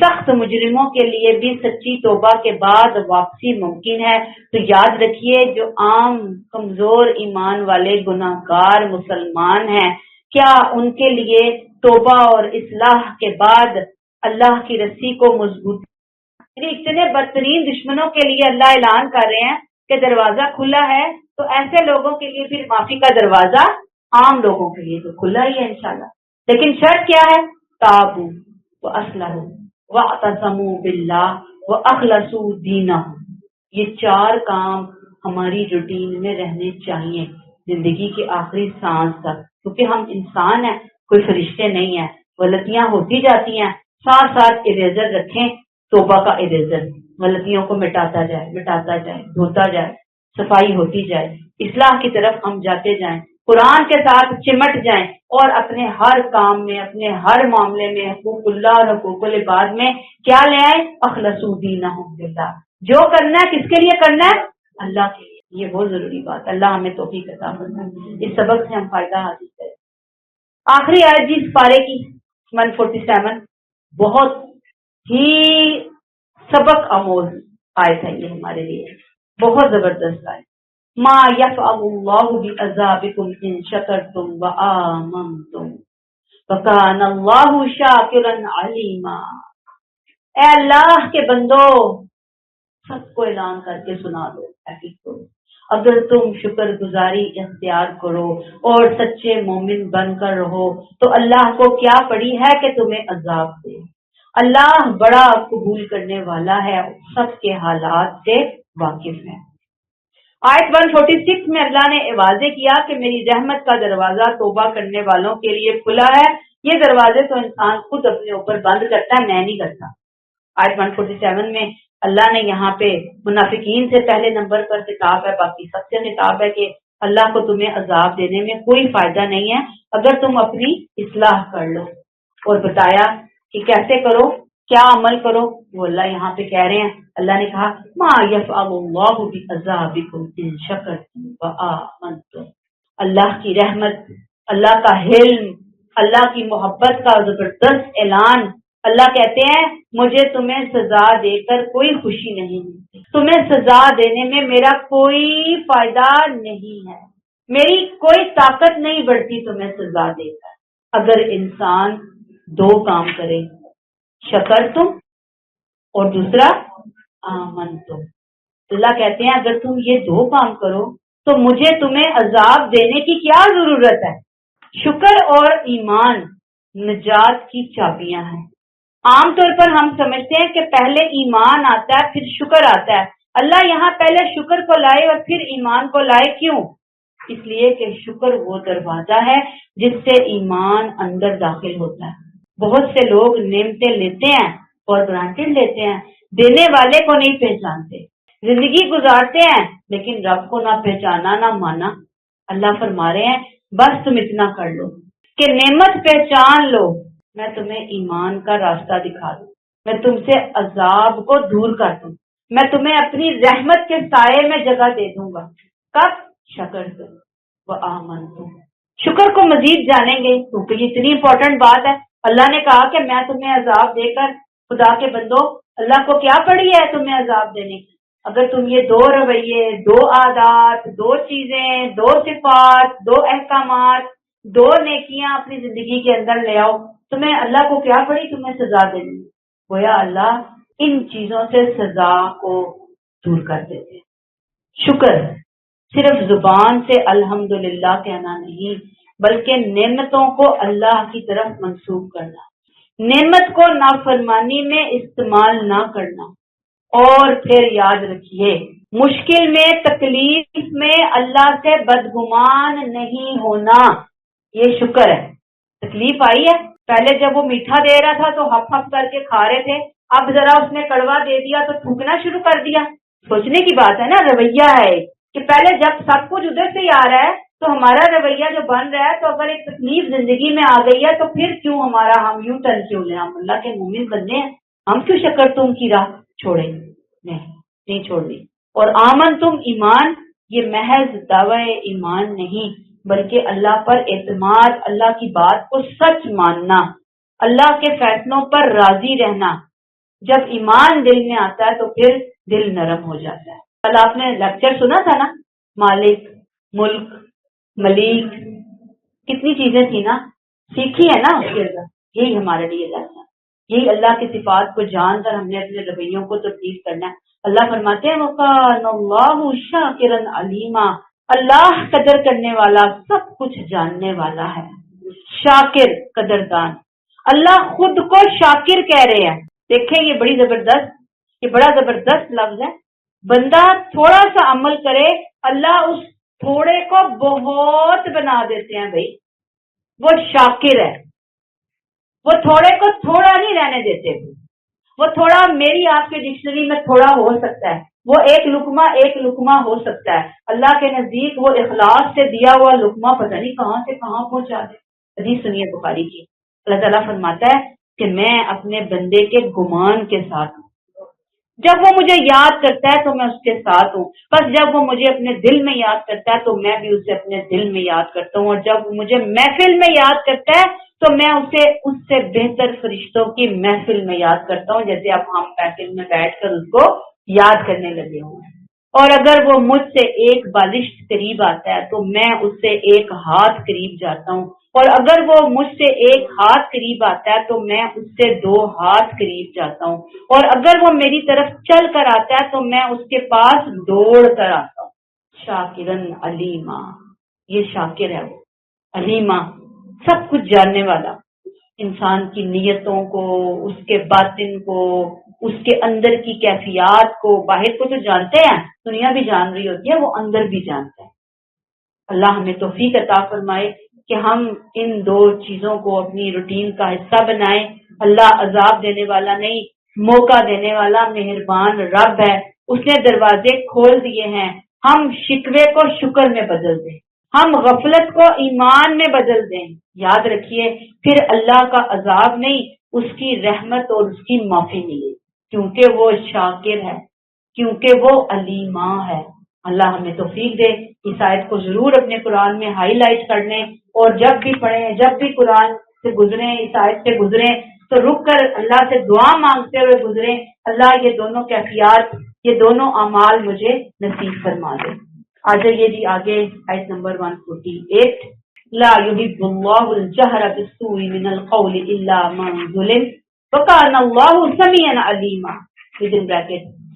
سخت مجرموں کے لیے بھی سچی توبہ کے بعد واپسی ممکن ہے، تو یاد رکھیے جو عام کمزور ایمان والے گناہ گار مسلمان ہیں، کیا ان کے لیے توبہ اور اصلاح کے بعد اللہ کی رسی کو مضبوط، اتنے بدترین دشمنوں کے لیے اللہ اعلان کر رہے ہیں کہ دروازہ کھلا ہے، تو ایسے لوگوں کے لیے پھر معافی کا دروازہ عام لوگوں کے لیے تو کھلا ہی ہے انشاءاللہ۔ لیکن شرط کیا ہے؟ تابو واصلحوا واعتصموا باللہ واخلصوا دینہم، یہ چار کام ہماری روٹین میں رہنے چاہیے زندگی کی آخری سانس تک، کیونکہ ہم انسان ہیں، کوئی فرشتے نہیں ہیں، غلطیاں ہوتی جاتی ہیں۔ ساتھ ساتھ اریزر رکھیں، توبہ کا اریزر، غلطیوں کو مٹاتا جائے، دھوتا جائے، صفائی ہوتی جائے، اصلاح کی طرف ہم جاتے جائیں، قرآن کے ساتھ چمٹ جائیں، اور اپنے ہر کام میں، اپنے ہر معاملے میں حقوق اللہ اور حقوق العباد میں کیا لے آئیں؟ اخلصوا دینہم للہ، جو کرنا ہے کس کے لیے کرنا ہے؟ اللہ کے لیے۔ یہ بہت ضروری بات، اللہ ہمیں توفیق عطا فرمائے، اس سبق سے ہم فائدہ حاصل کریں۔ آخری آیت جی اس پارے کی 147 بہت ہی سبق آموز آیت ہے، یہ ہمارے لیے بہت زبردست آیت۔ ما یفعل اللہ بعذابکم ان شکرتم وآمنتم وکان اللہ شاکرا علیما۔ اے اللہ کے بندو، سب کو اعلان کر کے سنا دو، اگر تم شکر گزاری اختیار کرو اور سچے مومن بن کر رہو تو اللہ کو کیا پڑی ہے کہ تمہیں عذاب دے۔ اللہ بڑا قبول کرنے والا ہے، سب کے حالات سے واقف ہے۔ آیت 146 میں اللہ نے واضح کیا کہ میری رحمت کا دروازہ توبہ کرنے والوں کے لیے کھلا ہے۔ یہ دروازے تو انسان خود اپنے اوپر بند کرتا ہے، میں نہیں کرتا۔ آیت 147 میں اللہ نے یہاں پہ منافقین سے پہلے نمبر پر خطاب ہے، باقی سب سے خطاب ہے کہ اللہ کو تمہیں عذاب دینے میں کوئی فائدہ نہیں ہے اگر تم اپنی اصلاح کر لو، اور بتایا کہ کیسے کرو، کیا عمل کرو، وہ اللہ یہاں پہ کہہ رہے ہیں۔ اللہ نے کہا ما یفعل اللہ بعذابکم ان شکرتم وآمنتم، اللہ کی رحمت، اللہ کا حلم، اللہ کی محبت کا زبردست اعلان۔ اللہ کہتے ہیں مجھے تمہیں سزا دے کر کوئی خوشی نہیں ملتی، تمہیں سزا دینے میں میرا کوئی فائدہ نہیں ہے، میری کوئی طاقت نہیں بڑھتی تمہیں سزا دے کر، اگر انسان دو کام کرے، شکر تم اور دوسرا آمن تم۔ اللہ کہتے ہیں اگر تم یہ دو کام کرو تو مجھے تمہیں عذاب دینے کی کیا ضرورت ہے۔ شکر اور ایمان نجات کی چابیاں ہیں۔ عام طور پر ہم سمجھتے ہیں کہ پہلے ایمان آتا ہے پھر شکر آتا ہے، اللہ یہاں پہلے شکر کو لائے اور پھر ایمان کو لائے، کیوں؟ اس لیے کہ شکر وہ دروازہ ہے جس سے ایمان اندر داخل ہوتا ہے۔ بہت سے لوگ نعمتیں لیتے ہیں اور گرانٹڈ لیتے ہیں، دینے والے کو نہیں پہچانتے، زندگی گزارتے ہیں لیکن رب کو نہ پہچانا نہ مانا۔ اللہ فرما رہے ہیں بس تم اتنا کر لو کہ نعمت پہچان لو، میں تمہیں ایمان کا راستہ دکھا دوں، میں تم سے عذاب کو دور کر دوں، میں تمہیں اپنی رحمت کے سائے میں جگہ دے دوں گا۔ کب؟ شکر تم وہ آمن تم، شکر کو مزید جانیں گے کیونکہ یہ اتنی امپورٹنٹ بات ہے۔ اللہ نے کہا کہ میں تمہیں عذاب دے کر، خدا کے بندو اللہ کو کیا پڑی ہے تمہیں عذاب دینے کی؟ اگر تم یہ دو رویے، دو عادات، دو چیزیں، دو صفات، دو احکامات، دو نیکیاں اپنی زندگی کے اندر لے آؤ، تمہیں اللہ کو کیا پڑی تمہیں سزا دینی؟ گویا اللہ ان چیزوں سے سزا کو دور کر دیتے۔ شکر صرف زبان سے الحمدللہ کہنا نہیں، بلکہ نعمتوں کو اللہ کی طرف منسوب کرنا، نعمت کو نافرمانی میں استعمال نہ کرنا۔ اور پھر یاد رکھیے، مشکل میں تکلیف میں اللہ سے بدگمان نہیں ہونا، یہ شکر ہے۔ تکلیف آئی ہے، پہلے جب وہ میٹھا دے رہا تھا تو ہپ ہپ کر کے کھا رہے تھے، اب ذرا اس نے کڑوا دے دیا تو تھوکنا شروع کر دیا۔ سوچنے کی بات ہے نا، رویہ ہے کہ پہلے جب سب کچھ ادھر سے ہی آ رہا ہے تو ہمارا رویہ جو بن رہا ہے، تو اگر ایک تکلیف زندگی میں آ گئی ہے تو پھر کیوں ہم یوں ٹرن کیوں لیں؟ ہم اللہ کے مومن بندے ہیں، ہم کیوں شکر تم کی راہ چھوڑیں؟ نہیں چھوڑنی۔ اور آمن تم ایمان، یہ محض دعوی ایمان نہیں بلکہ اللہ پر اعتماد، اللہ کی بات کو سچ ماننا، اللہ کے فیصلوں پر راضی رہنا۔ جب ایمان دل میں آتا ہے تو پھر دل نرم ہو جاتا ہے۔ کل آپ نے لیکچر سنا تھا نا، مالک، ملک، ملیک، کتنی چیزیں تھی نا، سیکھی ہے نا اس کے اندر۔ یہی ہمارے لیے لیسن، یہی اللہ کی صفات کو جان کر ہم نے اپنے رویوں کو تبدیل کرنا ہے۔ اللہ فرماتے ہیں وَكَانَ اللَّهُ شَاكِرًا عَلِيمًا، اللہ قدر کرنے والا، سب کچھ جاننے والا ہے۔ شاکر، قدردان، اللہ خود کو شاکر کہہ رہے ہیں۔ دیکھیں یہ بڑا زبردست لفظ ہے۔ بندہ تھوڑا سا عمل کرے، اللہ اس تھوڑے کو بہت بنا دیتے ہیں بھائی، وہ شاکر ہے۔ وہ تھوڑے کو تھوڑا نہیں رہنے دیتے، وہ تھوڑا میری آپ کے ڈکشنری میں تھوڑا ہو سکتا ہے، وہ ایک لقمہ ہو سکتا ہے، اللہ کے نزدیک وہ اخلاص سے دیا ہوا لقمہ پتہ نہیں کہاں سے کہاں پہنچا دے۔ حدیث سنیے بخاری کی، اللہ تعالیٰ فرماتا ہے کہ میں اپنے بندے کے گمان کے ساتھ ہوں، جب وہ مجھے یاد کرتا ہے تو میں اس کے ساتھ ہوں، بس جب وہ مجھے اپنے دل میں یاد کرتا ہے تو میں بھی اسے اپنے دل میں یاد کرتا ہوں، اور جب وہ مجھے محفل میں یاد کرتا ہے تو میں اسے اس سے بہتر فرشتوں کی محفل میں یاد کرتا ہوں، جیسے اب ہم محفل میں بیٹھ کر اس کو یاد کرنے لگے ہوئے ہیں۔ اور اگر وہ مجھ سے ایک بالشت قریب آتا ہے تو میں اس سے ایک ہاتھ قریب جاتا ہوں، اور اگر وہ مجھ سے ایک ہاتھ قریب آتا ہے تو میں اس سے 2 ہاتھ قریب جاتا ہوں، اور اگر وہ میری طرف چل کر آتا ہے تو میں اس کے پاس دوڑ کر آتا ہوں۔ شاکرن علیما، یہ شاکر ہے وہ، علیما سب کچھ جاننے والا، انسان کی نیتوں کو، اس کے باطن کو، اس کے اندر کی کیفیات کو، باہر کو تو جانتے ہیں، دنیا بھی جان رہی ہوتی ہے، وہ اندر بھی جانتا ہے۔ اللہ ہمیں توفیق عطا فرمائے کہ ہم ان 2 چیزوں کو اپنی روٹین کا حصہ بنائیں۔ اللہ عذاب دینے والا نہیں، موقع دینے والا مہربان رب ہے، اس نے دروازے کھول دیے ہیں، ہم شکوے کو شکر میں بدل دیں، ہم غفلت کو ایمان میں بدل دیں۔ یاد رکھیے پھر اللہ کا عذاب نہیں، اس کی رحمت اور اس کی معافی ملے، کیونکہ وہ شاکر ہے، کیونکہ وہ علیماں ہے۔ اللہ ہمیں توفیق دے، اس آیت کو ضرور اپنے قرآن میں ہائی لائٹ کر لیں، اور جب بھی پڑھیں، جب بھی قرآن سے گزریں، اس آیت سے گزریں تو رک کر اللہ سے دعا مانگتے ہوئے گزریں، اللہ یہ دونوں کیفیات، یہ دونوں اعمال مجھے نصیب فرما دے۔ آ جائیے جی آگے، آیت نمبر 148، لا يحب الله الجهر بالسوء من القول الا من ظلم وكان الله سميعا عليما۔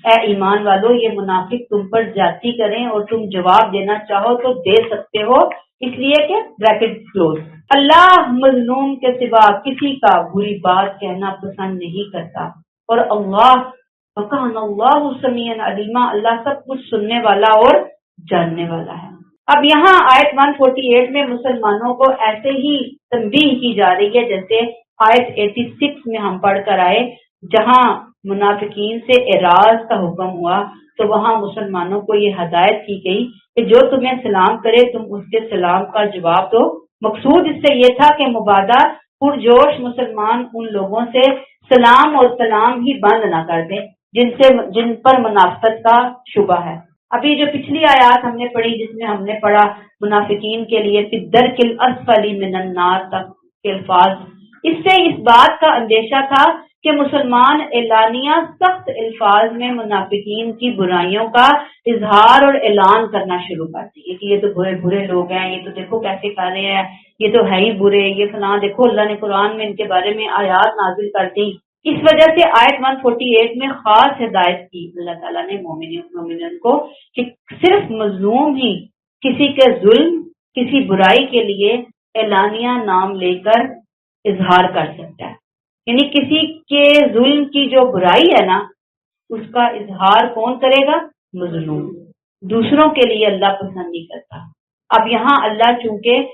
اے ایمان والو، یہ منافق تم پر زیادتی کریں اور تم جواب دینا چاہو تو دے سکتے ہو، اس لیے کہ بریکٹ کلوز، اللہ مظلوم کے سوا کسی کا بری بات کہنا پسند نہیں کرتا، اور اللہ وکان اللہ سمیعا علیما، اللہ سب کچھ سننے والا اور جاننے والا ہے۔ اب یہاں آیت 148 میں مسلمانوں کو ایسے ہی تنبیہ کی جا رہی ہے جیسے آیت 86 میں ہم پڑھ کر آئے، جہاں منافقین سے اعراض کا حکم ہوا تو وہاں مسلمانوں کو یہ ہدایت کی گئی کہ جو تمہیں سلام کرے تم اس کے سلام کا جواب دو۔ مقصود اس سے یہ تھا کہ مبادہ پرجوش مسلمان ان لوگوں سے سلام اور سلام ہی بند نہ کر دیں جن پر منافقت کا شبہ ہے۔ ابھی جو پچھلی آیات ہم نے پڑھی، جس میں ہم نے پڑھا منافقین کے لیے فی الدرک الاسفل من النار تک کے الفاظ، اس سے اس بات کا اندیشہ تھا کہ مسلمان اعلانیہ سخت الفاظ میں منافقین کی برائیوں کا اظہار اور اعلان کرنا شروع کر دیں کہ یہ تو برے برے لوگ ہیں، یہ تو دیکھو کیسے کر رہے ہیں، یہ تو ہے ہی برے، یہ فلاں، دیکھو اللہ نے قرآن میں ان کے بارے میں آیات نازل کر دی۔ اس وجہ سے آیت 148 میں خاص ہدایت کی اللہ تعالیٰ نے مومنین کو کہ صرف مظلوم ہی کسی کے ظلم، کسی برائی کے لیے اعلانیہ نام لے کر اظہار کر سکتا ہے. یعنی کسی کے ظلم کی جو برائی ہے نا اس کا اظہار کون کرے گا؟ مظلوم. دوسروں کے لیے اللہ پسند نہیں کرتا. اب یہاں اللہ چونکہ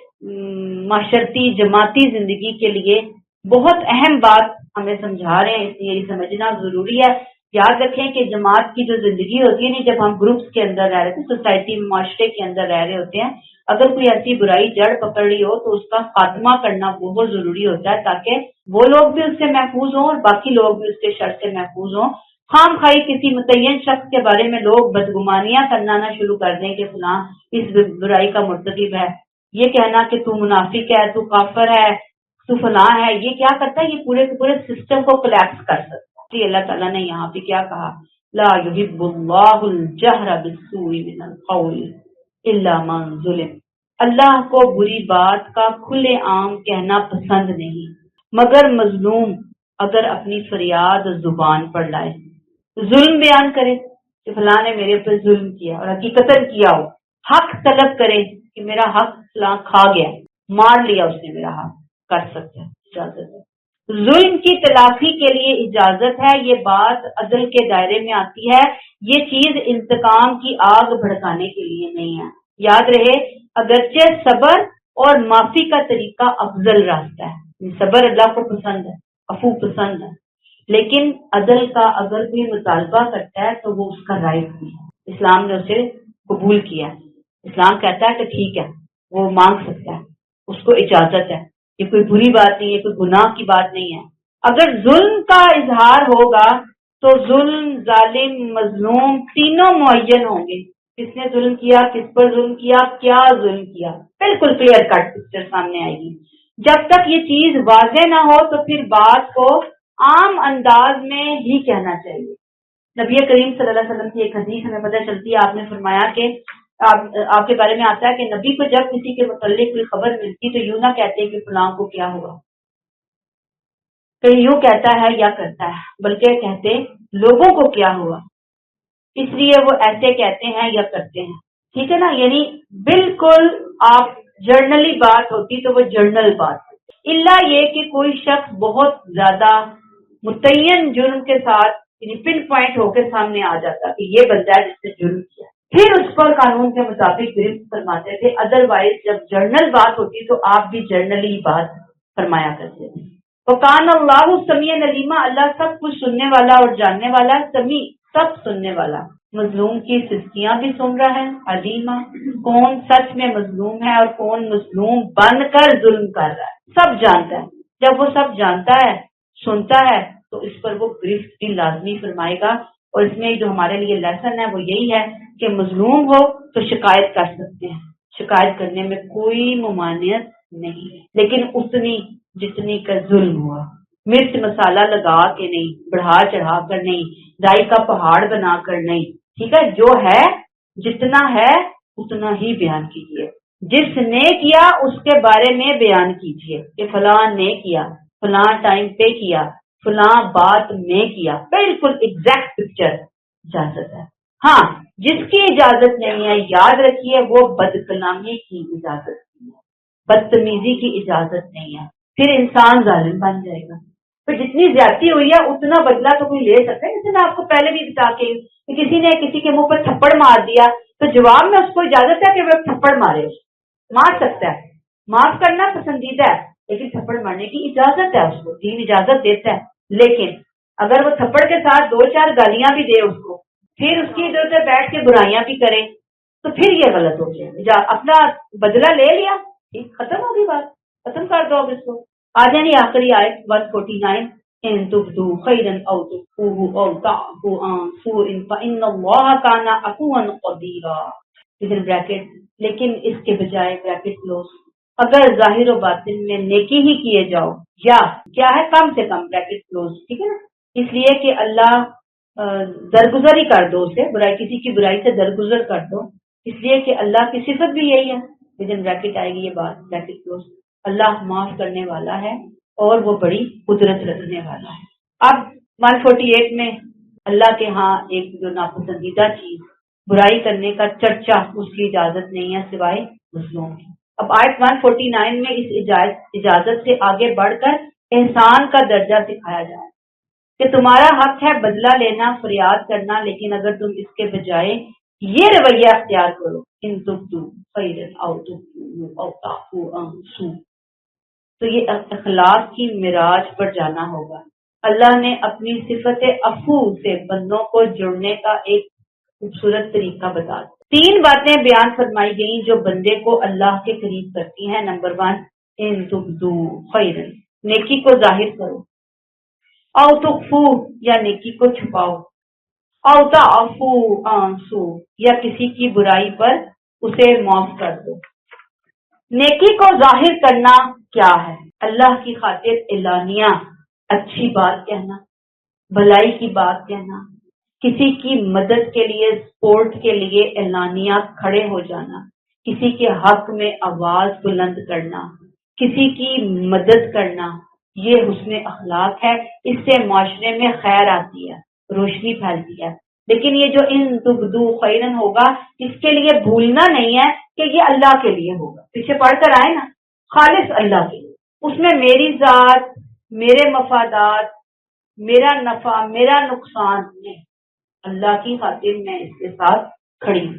معاشرتی جماعتی زندگی کے لیے بہت اہم بات ہمیں سمجھا رہے ہیں، اس لیے یہ سمجھنا ضروری ہے. یاد رکھیں کہ جماعت کی جو زندگی ہوتی ہے نا، جب ہم گروپس کے اندر رہ رہے ہیں، سوسائٹی معاشرے کے اندر رہ رہے ہوتے ہیں، اگر کوئی ایسی برائی جڑ پکڑ رہی ہو تو اس کا خاتمہ کرنا بہت ضروری ہوتا ہے، تاکہ وہ لوگ بھی اس سے محفوظ ہوں اور باقی لوگ بھی اس کے شر سے محفوظ ہوں. خام خواہی کسی متعین شخص کے بارے میں لوگ بدگمانیاں کرنا نہ شروع کر دیں کہ فلاں اس برائی کا مرتکب ہے. یہ کہنا کہ تو منافق ہے، تو کافر ہے، تو فلاں ہے، یہ کیا کرتا ہے؟ یہ پورے کے پورے سسٹم کو کولیپس کر سکتا ہے. جی اللہ تعالیٰ نے یہاں پہ کیا کہا؟ لا يحب اللہ الجہر بالسوء من القول الا من ظلم. اللہ کو بری بات کا کھلے عام کہنا پسند نہیں مگر مظلوم اگر اپنی فریاد زبان پر لائے، ظلم بیان کرے کہ فلاں نے میرے پر ظلم کیا اور حقیقتاً کیا ہو، حق طلب کرے کہ میرا حق فلاں کھا گیا، مار لیا اس نے میرا حق، کر سکتا ہے، اجازت ہے. ظلم کی تلافی کے لیے اجازت ہے. یہ بات عدل کے دائرے میں آتی ہے. یہ چیز انتقام کی آگ بھڑکانے کے لیے نہیں ہے. یاد رہے اگرچہ صبر اور معافی کا طریقہ افضل راستہ ہے. صبر اللہ کو پسند ہے، عفو پسند ہے، لیکن عدل کا اگر کوئی مطالبہ کرتا ہے تو وہ اس کا رائٹ بھی ہے. اسلام نے اسے قبول کیا. اسلام کہتا ہے کہ ٹھیک ہے، وہ مانگ سکتا ہے، اس کو اجازت ہے. یہ کوئی بری بات نہیں ہے، کوئی گناہ کی بات نہیں ہے. اگر ظلم کا اظہار ہوگا تو ظلم، ظالم، مظلوم تینوں معین ہوں گے. کس نے ظلم کیا، کس پر ظلم کیا، کیا ظلم کیا، بالکل کلیئر کٹ پکچر سامنے آئے گی. جب تک یہ چیز واضح نہ ہو تو پھر بات کو عام انداز میں ہی کہنا چاہیے. نبی کریم صلی اللہ علیہ وسلم کی ایک حدیث ہمیں پتہ چلتی ہے، آپ نے فرمایا کہ آپ کے بارے میں آتا ہے کہ نبی کو جب کسی کے متعلق کوئی خبر ملتی تو یوں نہ کہتے کہ فلاں کو کیا ہوا، کہیں یوں کہتا ہے یا کرتا ہے، بلکہ کہتے لوگوں کو کیا ہوا، اس لیے وہ ایسے کہتے ہیں یا کرتے ہیں. ٹھیک ہے نا؟ یعنی بالکل آپ جرنلی بات ہوتی تو وہ جرنل بات ہوتی، اللہ یہ کہ کوئی شخص بہت زیادہ متعین جرم کے ساتھ پن پوائنٹ ہو کے سامنے آ جاتا کہ یہ بندہ ہے جس نے جرم کیا، پھر اس پر قانون کے مطابق گرفت فرماتے تھے. ادروائز جب جرنل بات ہوتی تو آپ بھی جرنلی بات فرمایا کرتے تھے. وَقَانَ اللَّهُ سَمِيعًا عَلِيمًا. اللہ سب کچھ سننے والا اور جاننے والا، سمیع سب سننے والا. مظلوم کی سستیاں بھی سن رہا ہے. علیمہ کون سچ میں مظلوم ہے اور کون مظلوم بن کر ظلم کر رہا ہے، سب جانتا ہے. جب وہ سب جانتا ہے، سنتا ہے، تو اس پر وہ گرفت بھی لازمی فرمائے گا. اور اس میں جو ہمارے لیے لیسن ہے وہ یہی ہے کہ مظلوم ہو تو شکایت کر سکتے ہیں، شکایت کرنے میں کوئی ممانعت نہیں، لیکن اتنی جتنی کا ظلم ہوا. مرچ مسالہ لگا کے نہیں، بڑھا چڑھا کر نہیں، رائی کا پہاڑ بنا کر نہیں. ٹھیک ہے؟ جو ہے جتنا ہے اتنا ہی بیان کیجیے. جس نے کیا اس کے بارے میں بیان کیجیے کہ فلاں نے کیا، فلاں ٹائم پہ کیا، فلاں بات میں کیا، بالکل ایگزیکٹ پکچر. اجازت ہے. ہاں جس کی اجازت نہیں ہے، یاد رکھیے وہ بد کلامی کی اجازت نہیں ہے، بدتمیزی کی اجازت نہیں ہے، پھر انسان ظالم بن جائے گا. پھر جتنی زیادتی ہوئی ہے اتنا بدلہ تو کوئی لے سکتا ہے. جیسے میں آپ کو پہلے بھی بتا کے کہ کسی نے کسی کے منہ پر تھپڑ مار دیا تو جواب میں اس کو اجازت ہے کہ وہ تھپڑ مارے، مار سکتا ہے. معاف کرنا پسندیدہ ہے لیکن تھپڑ مارنے کی اجازت ہے، اس کو دین اجازت دیتا ہے. لیکن اگر وہ تھپڑ کے ساتھ دو چار گالیاں بھی دے اس کو، پھر اس کی ادھر ادھر بیٹھ کے برائیاں بھی کرے تو پھر یہ غلط ہو گیا. اپنا بدلہ لے لیا، ٹھیک، ختم ہوگی بات، ختم کر دو اب اس کو. آ جائیں آخری آیت 149. ان تبدوا خیرا او تخفوه او تعفو عن سوء فان اللہ کان عفوا قدیرا. بریکٹ، لیکن اس کے بجائے بریکٹ کلوز، اگر ظاہر و باطن میں نیکی ہی کیے جاؤ، یا کیا ہے کم سے کم بریکٹ کلوز. ٹھیک ہے نا؟ اس لیے کہ اللہ درگزر ہی کر دو اسے، برائی کسی کی برائی سے درگزر کر دو، اس لیے کہ اللہ کی صفت بھی یہی ہے. لیکن بریکٹ آئے گی یہ بات، بریکٹ کلوز. اللہ معاف کرنے والا ہے اور وہ بڑی قدرت رکھنے والا ہے. اب 148 میں اللہ کے ہاں ایک جو ناپسندیدہ چیز برائی کرنے کا چرچا، اس کی اجازت نہیں ہے سوائے مظلوم کی. اب آیت 149 میں اس اجازت سے آگے بڑھ کر احسان کا درجہ سکھایا جائے کہ تمہارا حق ہے بدلہ لینا، فریاد کرنا، لیکن اگر تم اس کے بجائے یہ رویہ اختیار کرو، ان تبدو خیرن او تبدو او تعفو عن سوء، تو یہ اخلاق کی معراج پر جانا ہوگا۔ اللہ نے اپنی صفت عفو سے بندوں کو جڑنے کا ایک خوبصورت طریقہ بتا دیا۔ 3 باتیں بیان فرمائی گئیں جو بندے کو اللہ کے قریب کرتی ہیں۔ نمبر 1، ان تبدو خیرن، نیکی کو ظاہر کرو، او تخفو یا نیکی کو چھپاؤ، او تعفو عن سوء یا کسی کی برائی پر اسے معاف کر دو۔ نیکی کو ظاہر کرنا کیا ہے؟ اللہ کی خاطر اعلانیہ اچھی بات کہنا، بھلائی کی بات کہنا، کسی کی مدد کے لیے، سپورٹ کے لیے اعلانیہ کھڑے ہو جانا، کسی کے حق میں آواز بلند کرنا، کسی کی مدد کرنا، یہ حسن اخلاق ہے۔ اس سے معاشرے میں خیر آتی ہے، روشنی پھیلتی ہے۔ لیکن یہ جو ان تبدو خیرن ہوگا، اس کے لیے بھولنا نہیں ہے کہ یہ اللہ کے لیے ہوگا۔ پیچھے پڑھ کر آئے نا، خالص اللہ کے لیے، اس میں میری ذات، میرے مفادات، میرا نفع، میرا نقصان نہیں، اللہ کی خاطر میں اس کے ساتھ کھڑی ہوں۔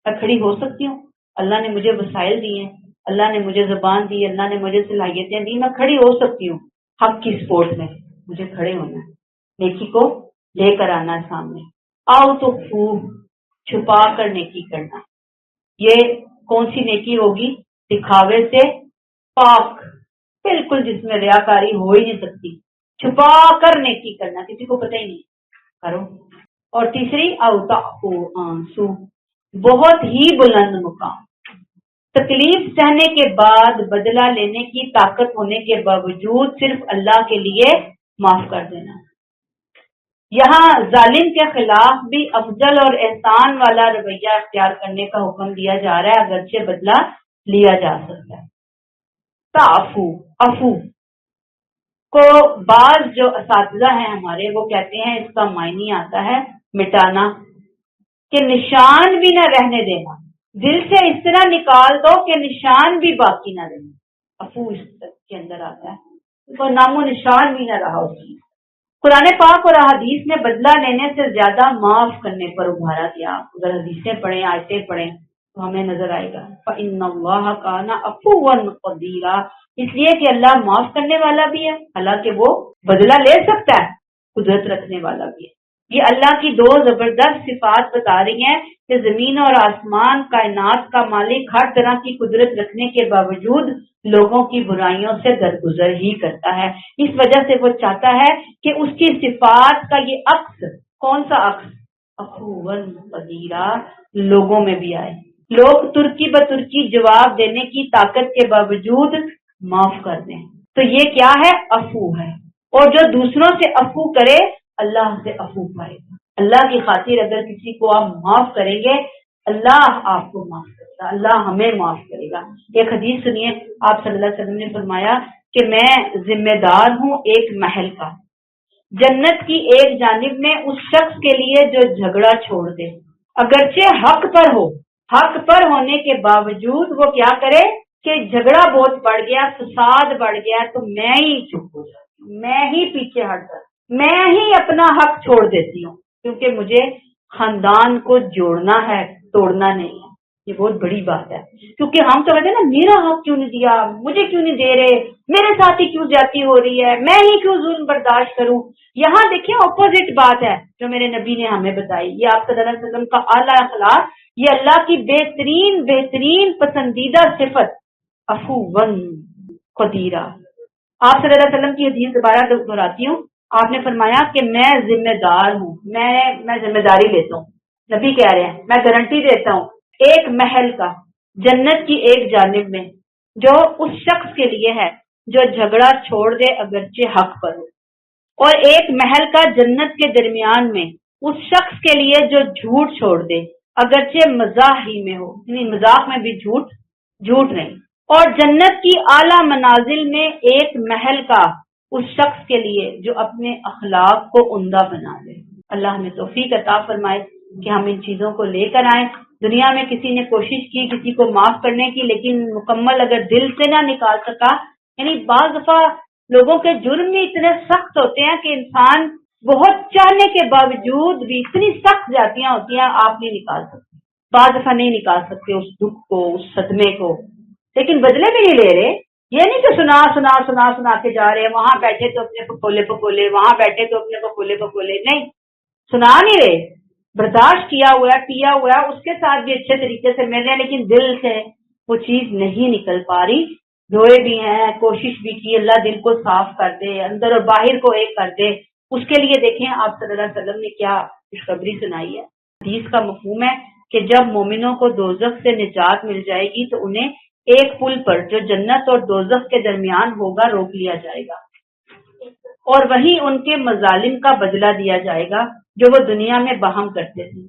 میں کھڑی ہو سکتی ہوں، اللہ نے مجھے وسائل دیے ہیں، اللہ نے مجھے زبان دی، اللہ نے مجھے صلاحیتیں دی، میں کھڑی ہو سکتی ہوں۔ حق کی سپورٹ میں مجھے کھڑے ہونا ہے، نیکی کو لے کر آنا ہے سامنے۔ آؤ تو خوب چھپا کر نیکی کرنا، یہ کون سی نیکی ہوگی؟ دکھاوے سے پاک، بالکل جس میں ریاکاری ہو ہی نہیں سکتی، چھپا کر نیکی کرنا، کسی کو پتہ ہی نہیں، کرو۔ اور تیسری، او تعفو عن سوء، بہت ہی بلند مقام، تکلیف سہنے کے بعد بدلہ لینے کی طاقت ہونے کے باوجود صرف اللہ کے لیے معاف کر دینا۔ یہاں ظالم کے خلاف بھی افضل اور احسان والا رویہ اختیار کرنے کا حکم دیا جا رہا ہے، اگرچہ بدلہ لیا جا سکتا ہے۔ تعفو، عفو کو بعض جو اساتذہ ہیں ہمارے، وہ کہتے ہیں اس کا معنی آتا ہے مٹانا، کہ نشان بھی نہ رہنے دینا، دل سے اس طرح نکال دو کہ نشان بھی باقی نہ رہے۔ عفو اس کے اندر آتا ہے، تو نام و نشان بھی نہ رہا اس کی۔ قرآن پاک اور احادیث میں بدلہ لینے سے زیادہ معاف کرنے پر ابھارا گیا۔ اگر حدیثیں پڑھیں، آیتیں پڑھیں تو ہمیں نظر آئے گا فَإِنَّ اللَّهَ كَانَ عَفُوًّا قَدِيرًا، اس لیے کہ اللہ معاف کرنے والا بھی ہے، حالانکہ وہ بدلہ لے سکتا ہے، قدرت رکھنے والا بھی ہے۔ یہ اللہ کی 2 زبردست صفات بتا رہی ہیں کہ زمین اور آسمان، کائنات کا مالک ہر طرح کی قدرت رکھنے کے باوجود لوگوں کی برائیوں سے درگزر ہی کرتا ہے۔ اس وجہ سے وہ چاہتا ہے کہ اس کی صفات کا یہ عکس، کون سا عکس؟ عفواً قدیرا، لوگوں میں بھی آئے، لوگ ترکی بترکی جواب دینے کی طاقت کے باوجود معاف کر دیں، تو یہ کیا ہے؟ عفو ہے۔ اور جو دوسروں سے عفو کرے اللہ سے عفو پائے گا۔ اللہ کی خاطر اگر کسی کو آپ معاف کریں گے، اللہ آپ کو معاف کرے گا، اللہ ہمیں معاف کرے گا۔ ایک حدیث سنیے، آپ صلی اللہ علیہ وسلم نے فرمایا کہ میں ذمہ دار ہوں ایک محل کا، جنت کی ایک جانب میں اس شخص کے لیے جو جھگڑا چھوڑ دے، اگرچہ حق پر ہو، حق پر ہونے کے باوجود وہ کیا کرے کہ جھگڑا بہت بڑھ گیا، فساد بڑھ گیا، تو میں ہی چپ ہو جاتی ہوں، میں ہی پیچھے ہٹ جاتی ہوں، میں ہی اپنا حق چھوڑ دیتی ہوں، کیونکہ مجھے خاندان کو جوڑنا ہے، توڑنا نہیں ہے۔ یہ بہت بڑی بات ہے، کیونکہ ہم تو کہتے ہیں نا میرا حق کیوں نہیں دیا، مجھے کیوں نہیں دے رہے، میرے ساتھ ہی کیوں زیادتی ہو رہی ہے، میں ہی کیوں ظلم برداشت کروں۔ یہاں دیکھیں اپوزٹ بات ہے جو میرے نبی نے ہمیں بتائی، یہ آپ صلی اللہ علیہ وسلم کا اعلیٰ اخلاق، یہ اللہ کی بہترین پسندیدہ صفت عفواً قدیرا۔ آپ صلی اللہ علیہ وسلم کی حدیث دوبارہ دہراتی ہوں، آپ نے فرمایا کہ میں ذمہ دار ہوں، میں ذمہ داری لیتا ہوں، نبی کہہ رہے ہیں میں گارنٹی دیتا ہوں ایک محل کا، جنت کی ایک جانب میں، جو اس شخص کے لیے ہے جو جھگڑا چھوڑ دے اگرچہ حق پر ہو، اور ایک محل کا جنت کے درمیان میں اس شخص کے لیے جو جھوٹ چھوڑ دے اگرچہ مزاح ہی میں ہو، یعنی مذاق میں بھی جھوٹ نہیں، اور جنت کی اعلیٰ منازل میں ایک محل کا اس شخص کے لیے جو اپنے اخلاق کو عمدہ بنا دے۔ اللہ ہمیں توفیق عطا فرمائے کہ ہم ان چیزوں کو لے کر آئیں دنیا میں کسی نے کوشش کی کسی کو معاف کرنے کی، لیکن مکمل اگر دل سے نہ نکال سکا، یعنی بعض دفعہ لوگوں کے جرم بھی اتنے سخت ہوتے ہیں کہ انسان بہت چاہنے کے باوجود بھی اتنی سخت جاتیاں ہوتی ہیں آپ نہیں نکال سکتے، بعض دفعہ نہیں نکال سکتے اس دکھ کو، اس صدمے کو، لیکن بدلے بھی نہیں لے رہے۔ یہ نہیں کہ سنا سنا سنا سنا کے جا رہے ہیں، وہاں بیٹھے تو اپنے پکولے پکولے، وہاں بیٹھے تو اپنے پکولے پکولے، نہیں، سنا نہیں رہے، برداشت کیا ہوا ہے، پیا ہوا ہے، اس کے ساتھ بھی اچھے طریقے سے مل رہے ہیں، لیکن دل سے وہ چیز نہیں نکل پا رہی، روئے بھی ہیں، کوشش بھی کی، اللہ دل کو صاف کر دے، اندر اور باہر کو ایک کر دے۔ اس کے لیے دیکھیں آپ صلی اللہ علیہ وسلم نے کیا خوشخبری سنائی ہے۔ حدیث کا مفہوم ہے کہ جب مومنوں کو دوزخ سے نجات مل جائے گی تو انہیں ایک پل پر جو جنت اور دوزخ کے درمیان ہوگا روک لیا جائے گا، اور وہیں ان کے مظالم کا بدلہ دیا جائے گا جو وہ دنیا میں بہم کرتے تھے۔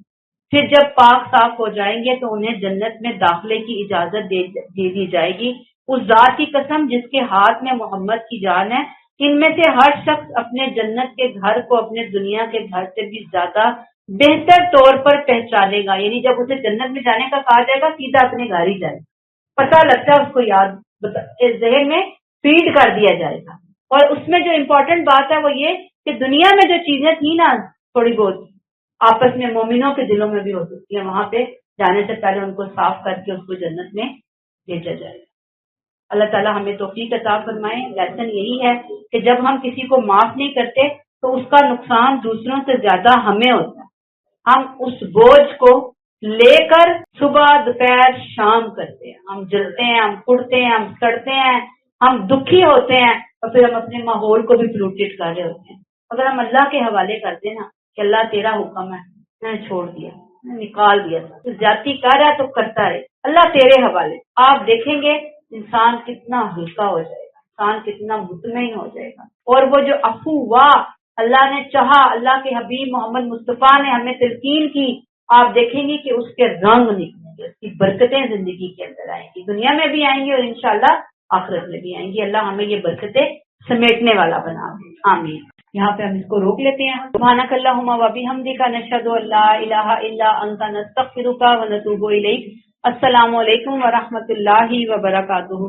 پھر جب پاک صاف ہو جائیں گے تو انہیں جنت میں داخلے کی اجازت دے دی جائے گی۔ اس ذات کی قسم جس کے ہاتھ میں محمد کی جان ہے، ان میں سے ہر شخص اپنے جنت کے گھر کو اپنے دنیا کے گھر سے بھی زیادہ بہتر طور پر پہچانے گا، یعنی جب اسے جنت میں جانے کا کہا جائے گا سیدھا اپنے گھر ہی جائے، پتہ لگتا ہے اس کو، یاد ذہن میں فیڈ کر دیا جائے گا۔ اور اس میں جو امپورٹنٹ بات ہے وہ یہ کہ دنیا میں جو چیزیں تھیں نا تھوڑی بہت آپس میں مومنوں کے دلوں میں بھی ہو سکتی ہیں، وہاں پہ جانے سے پہلے ان کو صاف کر کے اس کو جنت میں بھیجا جائے گا۔ اللہ تعالیٰ ہمیں توفیق عطا فرمائے۔ لیسن یہی ہے کہ جب ہم کسی کو معاف نہیں کرتے تو اس کا نقصان دوسروں سے زیادہ ہمیں ہوتا ہے۔ ہم اس بوجھ کو لے کر صبح دوپہر شام کرتے ہیں، ہم جلتے ہیں، ہم کڑتے ہیں، ہم سڑتے ہیں، ہم دکھی ہوتے ہیں، اور پھر ہم اپنے ماحول کو بھی پلوٹیٹ کر رہے ہوتے ہیں۔ اگر ہم اللہ کے حوالے کرتے نا کہ اللہ تیرا حکم ہے، میں نے چھوڑ دیا، میں نے نکال دیا، تو زیادتی کر رہا ہے تو کرتا رہے، اللہ تیرے حوالے، آپ دیکھیں گے انسان کتنا ہلکا ہو جائے گا، انسان کتنا مطمئن ہو جائے گا۔ اور وہ جو عفو ہوا، اللہ نے چاہا، اللہ کے حبیب محمد مصطفیٰ نے ہمیں تلقین کی، آپ دیکھیں گے کہ اس کے رنگ نکلیں گے، اس کی برکتیں زندگی کے اندر آئیں گی، دنیا میں بھی آئیں گی اور انشاءاللہ آخرت میں بھی آئیں گی۔ اللہ ہمیں یہ برکتیں سمیٹنے والا بنا دے، آمین۔ یہاں پہ ہم اس کو روک لیتے ہیں۔ سبحانک اللہم و بحمدک، نشہد ان لا الہ الا انت، نستغفرک و نتوب الیک۔ السلام علیکم ورحمۃ اللہ وبرکاتہ۔